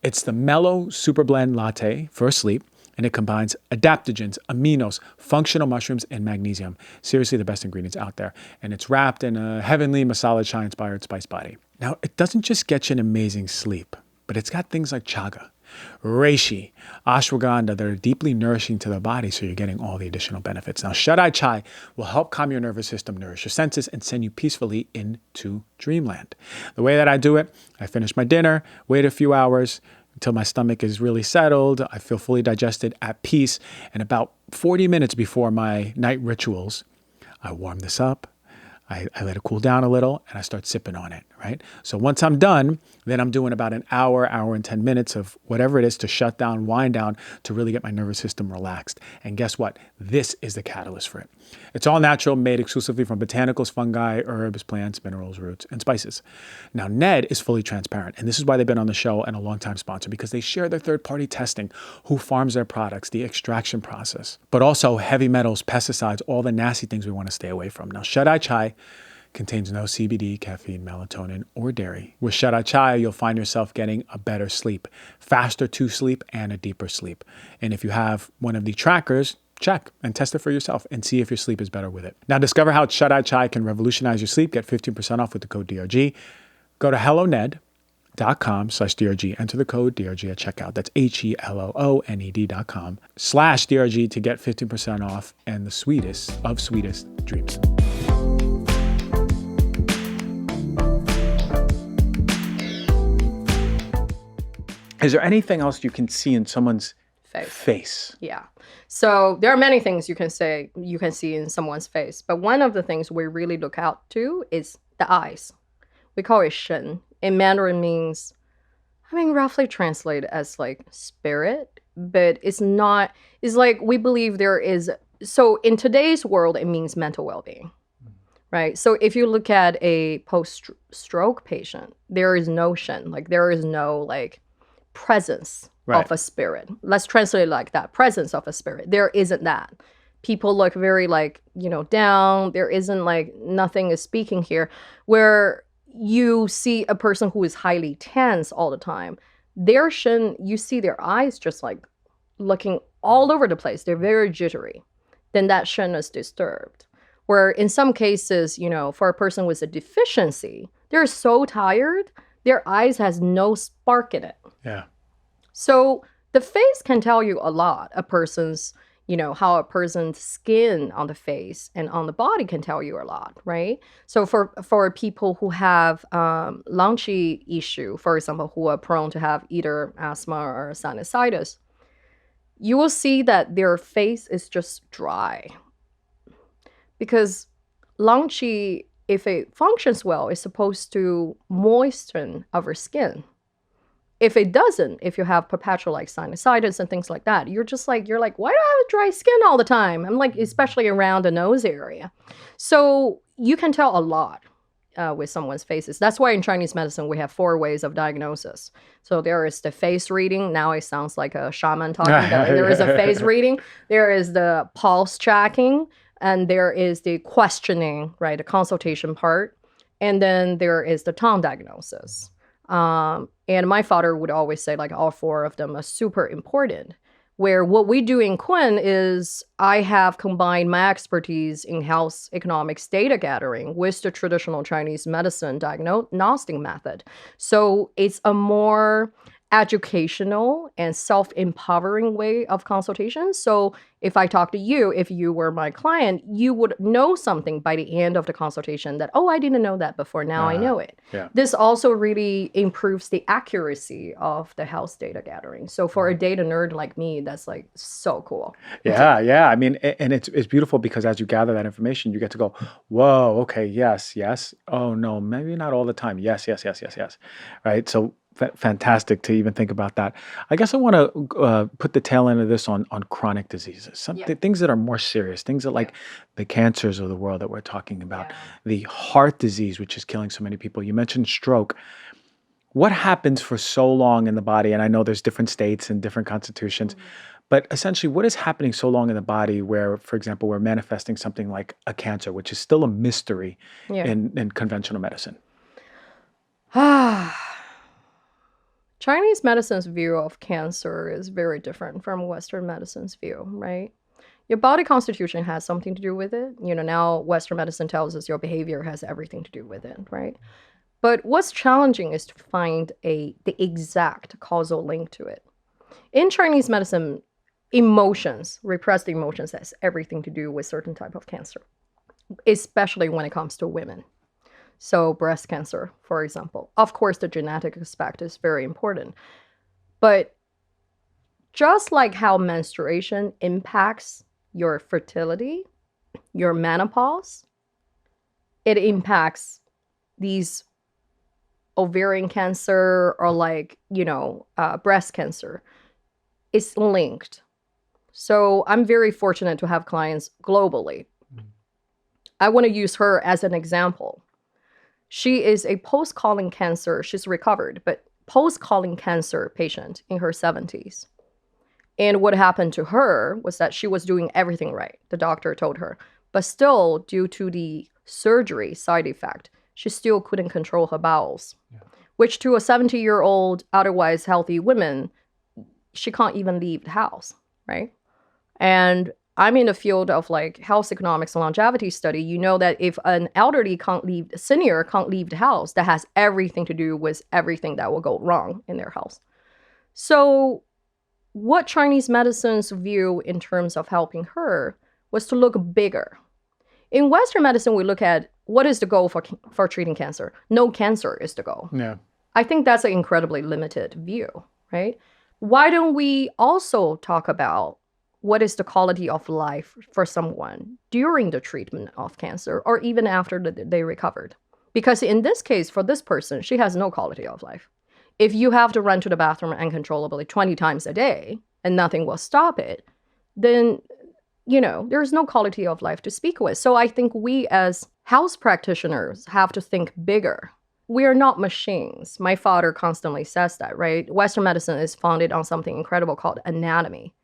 It's the Mellow Super Blend Latte for sleep, and it combines adaptogens, aminos, functional mushrooms, and magnesium. Seriously, the best ingredients out there. And it's wrapped in a heavenly masala chai-inspired spice body. Now, it doesn't just get you an amazing sleep, but it's got things like chaga, reishi, ashwagandha that are deeply nourishing to the body, so you're getting all the additional benefits. Now, Shut Eye Chai will help calm your nervous system, nourish your senses, and send you peacefully into dreamland. The way that I do it, I finish my dinner, wait a few hours until my stomach is really settled, I feel fully digested, at peace, and about 40 minutes before my night rituals, I warm this up, I let it cool down a little, and I start sipping on it, right? So once I'm done, then I'm doing about an hour and 10 minutes of whatever it is to shut down, wind down, to really get my nervous system relaxed. And guess what? This is the catalyst for it. It's all natural, made exclusively from botanicals, fungi, herbs, plants, minerals, roots, and spices. Now, Ned is fully transparent, and this is why they've been on the show and a longtime sponsor, because they share their third-party testing, who farms their products, the extraction process, but also heavy metals, pesticides, all the nasty things we want to stay away from. Now, Shut Eye Chai contains no CBD, caffeine, melatonin, or dairy. With Shut Eye Chai, you'll find yourself getting a better sleep, faster to sleep, and a deeper sleep. And if you have one of the trackers, check and test it for yourself and see if your sleep is better with it. Now, discover how Shut Eye Chai can revolutionize your sleep. Get 15% off with the code DRG. Go to helloned.com/DRG. Enter the code DRG at checkout. That's HELOONED.com/DRG to get 15% off and the sweetest of sweetest dreams. Is there anything else you can see in someone's face? Yeah. So there are many things you can see in someone's face, but one of the things we really look out to is the eyes. We call it shen. In Mandarin means, roughly translated as like spirit, but it's not, it's like we believe there is, so in today's world, it means mental well-being, right? So if you look at a post-stroke patient, there is no shen, like there is no like presence of a spirit. Let's translate it like that. Presence of a spirit. There isn't that. People look very like, down. There isn't like, nothing is speaking here. Where you see a person who is highly tense all the time, their shen, you see their eyes just like looking all over the place. They're very jittery. Then that shen is disturbed. Where in some cases, for a person with a deficiency, they're so tired, their eyes has no spark in it. Yeah. So the face can tell you a lot. A person's, how a person's skin on the face and on the body can tell you a lot, right? So for people who have lung qi issue, for example, who are prone to have either asthma or sinusitis, you will see that their face is just dry. Because lung qi, if it functions well, is supposed to moisten our skin. If it doesn't, if you have perpetual like sinusitis and things like that, you're like, why do I have dry skin all the time? I'm like, especially around the nose area. So you can tell a lot with someone's faces. That's why in Chinese medicine, we have 4 ways of diagnosis. So there is the face reading. Now it sounds like a shaman talking. There is a face reading. There is the pulse tracking. And there is the questioning, right? The consultation part. And then there is the tongue diagnosis. And my father would always say, like, all four of them are super important. Where what we do in Kun is I have combined my expertise in health economics data gathering with the traditional Chinese medicine diagnostic method. So it's a more educational and self-empowering way of consultation. So if I talk to you, if you were my client, you would know something by the end of the consultation that, oh, I didn't know that before. Now I know it. Yeah. This also really improves the accuracy of the health data gathering. So for a data nerd like me, that's like so cool. Yeah. I mean, and it's beautiful because as you gather that information, you get to go, whoa, okay, yes. Oh no, maybe not all the time. Yes. Right. So fantastic to even think about that. I guess I want to put the tail end of this on chronic diseases, things that are more serious, things that like the cancers of the world that we're talking about, the heart disease, which is killing so many people. You mentioned stroke. What happens for so long in the body? And I know there's different states and different constitutions, but essentially what is happening so long in the body where, for example, we're manifesting something like a cancer, which is still a mystery in conventional medicine? Chinese medicine's view of cancer is very different from Western medicine's view, right? Your body constitution has something to do with it. You know, now Western medicine tells us your behavior has everything to do with it, right? But what's challenging is to find the exact causal link to it. In Chinese medicine, emotions, repressed emotions, has everything to do with certain type of cancer, especially when it comes to women. So breast cancer, for example. Of course, the genetic aspect is very important. But just like how menstruation impacts your fertility, your menopause, it impacts these ovarian cancer or like, breast cancer. It's linked. So I'm very fortunate to have clients globally. I want to use her as an example. She is a post-colon cancer. She's recovered, but post-colon cancer patient in her 70s. And what happened to her was that she was doing everything right, the doctor told her. But still, due to the surgery side effect, she still couldn't control her bowels, which to a 70-year-old, otherwise healthy woman, she can't even leave the house, right? And I'm in the field of like health economics and longevity study. You know that if an elderly senior can't leave the house, that has everything to do with everything that will go wrong in their health. So what Chinese medicine's view in terms of helping her was to look bigger. In Western medicine, we look at what is the goal for treating cancer. No cancer is the goal. Yeah. I think that's an incredibly limited view, right? Why don't we also talk about what is the quality of life for someone during the treatment of cancer or even after they recovered? Because in this case, for this person, she has no quality of life. If you have to run to the bathroom uncontrollably 20 times a day and nothing will stop it, then, there's no quality of life to speak with. So I think we as health practitioners have to think bigger. We are not machines. My father constantly says that, right? Western medicine is founded on something incredible called anatomy.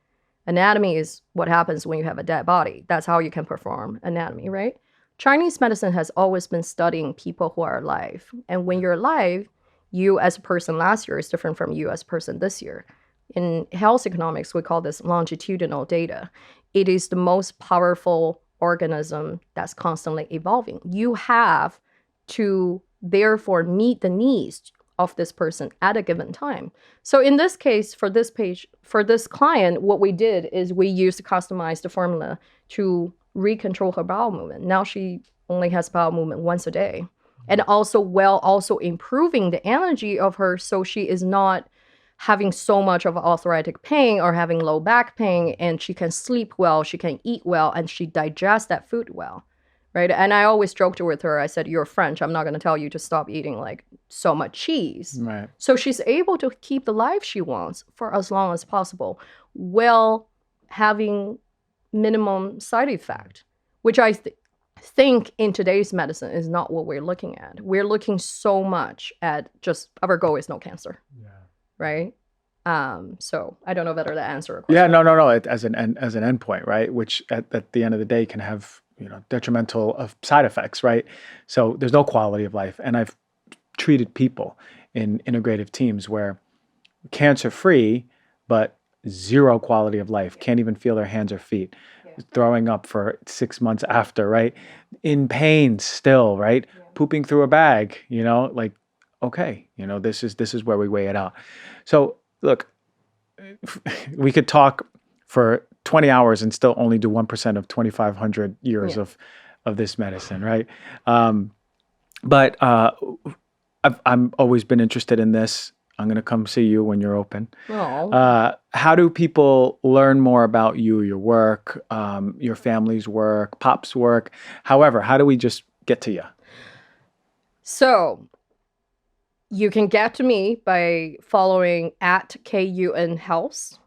Anatomy is what happens when you have a dead body. That's how you can perform anatomy, right? Chinese medicine has always been studying people who are alive. And when you're alive, you as a person last year is different from you as a person this year. In health economics, we call this longitudinal data. It is the most powerful organism that's constantly evolving. You have to therefore meet the needs of this person at a given time. So in this case, for this client, what we did is we used to customize the formula to recontrol her bowel movement. Now she only has bowel movement once a day. And also improving the energy of her so she is not having so much of arthritic pain or having low back pain, and she can sleep well, she can eat well, and she digests that food well. Right. And I always joked with her. I said, you're French. I'm not going to tell you to stop eating like so much cheese. Right. So she's able to keep the life she wants for as long as possible while having minimum side effect, which I think in today's medicine is not what we're looking at. We're looking so much at just our goal is no cancer. Yeah. Right. So I don't know whether that answers a question. Yeah, no. As an endpoint, right? Which at the end of the day can have detrimental of side effects, right? So there's no quality of life. And I've treated people in integrative teams where cancer-free, but zero quality of life, can't even feel their hands or feet, throwing up for 6 months after, right? In pain still, right? Pooping through a bag, like, okay, this is where we weigh it out. So look, we could talk for 20 hours and still only do 1% of 2,500 years of this medicine, right? But I've always been interested in this. I'm going to come see you when you're open. How do people learn more about you, your work, your family's work, Pop's work? However, how do we just get to you? So you can get to me by following at Kun Health.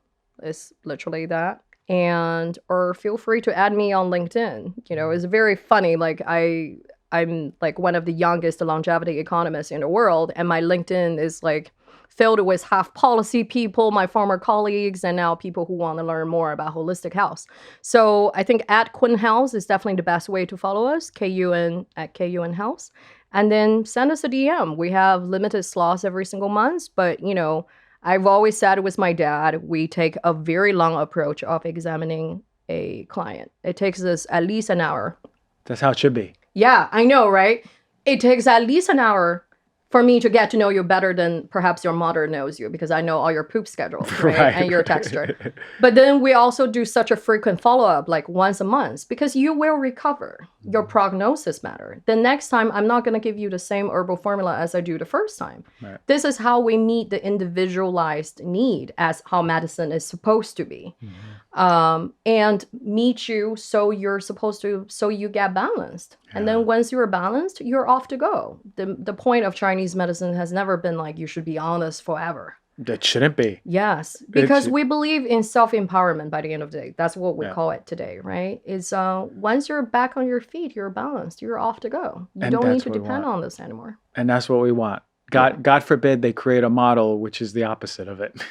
It's literally that. Or feel free to add me on LinkedIn. It's very funny. Like I'm like one of the youngest longevity economists in the world. And my LinkedIn is like filled with half policy people, my former colleagues, and now people who want to learn more about holistic health. So I think at Kun Health is definitely the best way to follow us, KUN at KUN Health. And then send us a DM. We have limited slots every single month, but I've always said with my dad, we take a very long approach of examining a client. It takes us at least an hour. That's how it should be. Yeah, I know, right? It takes at least an hour for me to get to know you better than perhaps your mother knows you, because I know all your poop schedules, right? And your texture. But then we also do such a frequent follow-up, like once a month, because you will recover. Your prognosis matter. The next time, I'm not going to give you the same herbal formula as I do the first time. Right. This is how we meet the individualized need as how medicine is supposed to be. And meet you so you get balanced. And then once you're balanced, you're off to go. The point of Chinese medicine has never been like you should be honest forever. That shouldn't be. Yes, because we believe in self-empowerment by the end of the day. That's what we call it today, right? Is once you're back on your feet, you're balanced, you're off to go. You don't need to depend on this anymore. And that's what we want. God forbid they create a model which is the opposite of it.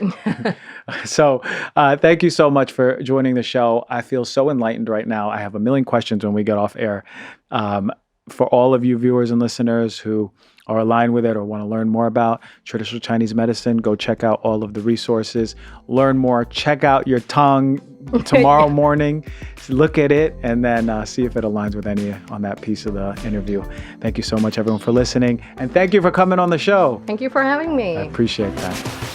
So thank you so much for joining the show. I feel so enlightened right now. I have a million questions when we get off air. For all of you viewers and listeners who are aligned with it or want to learn more about traditional Chinese medicine, go check out all of the resources. Learn more. Check out your tongue tomorrow morning. Look at it and then see if it aligns with any on that piece of the interview. Thank you so much, everyone, for listening. And thank you for coming on the show. Thank you for having me. I appreciate that.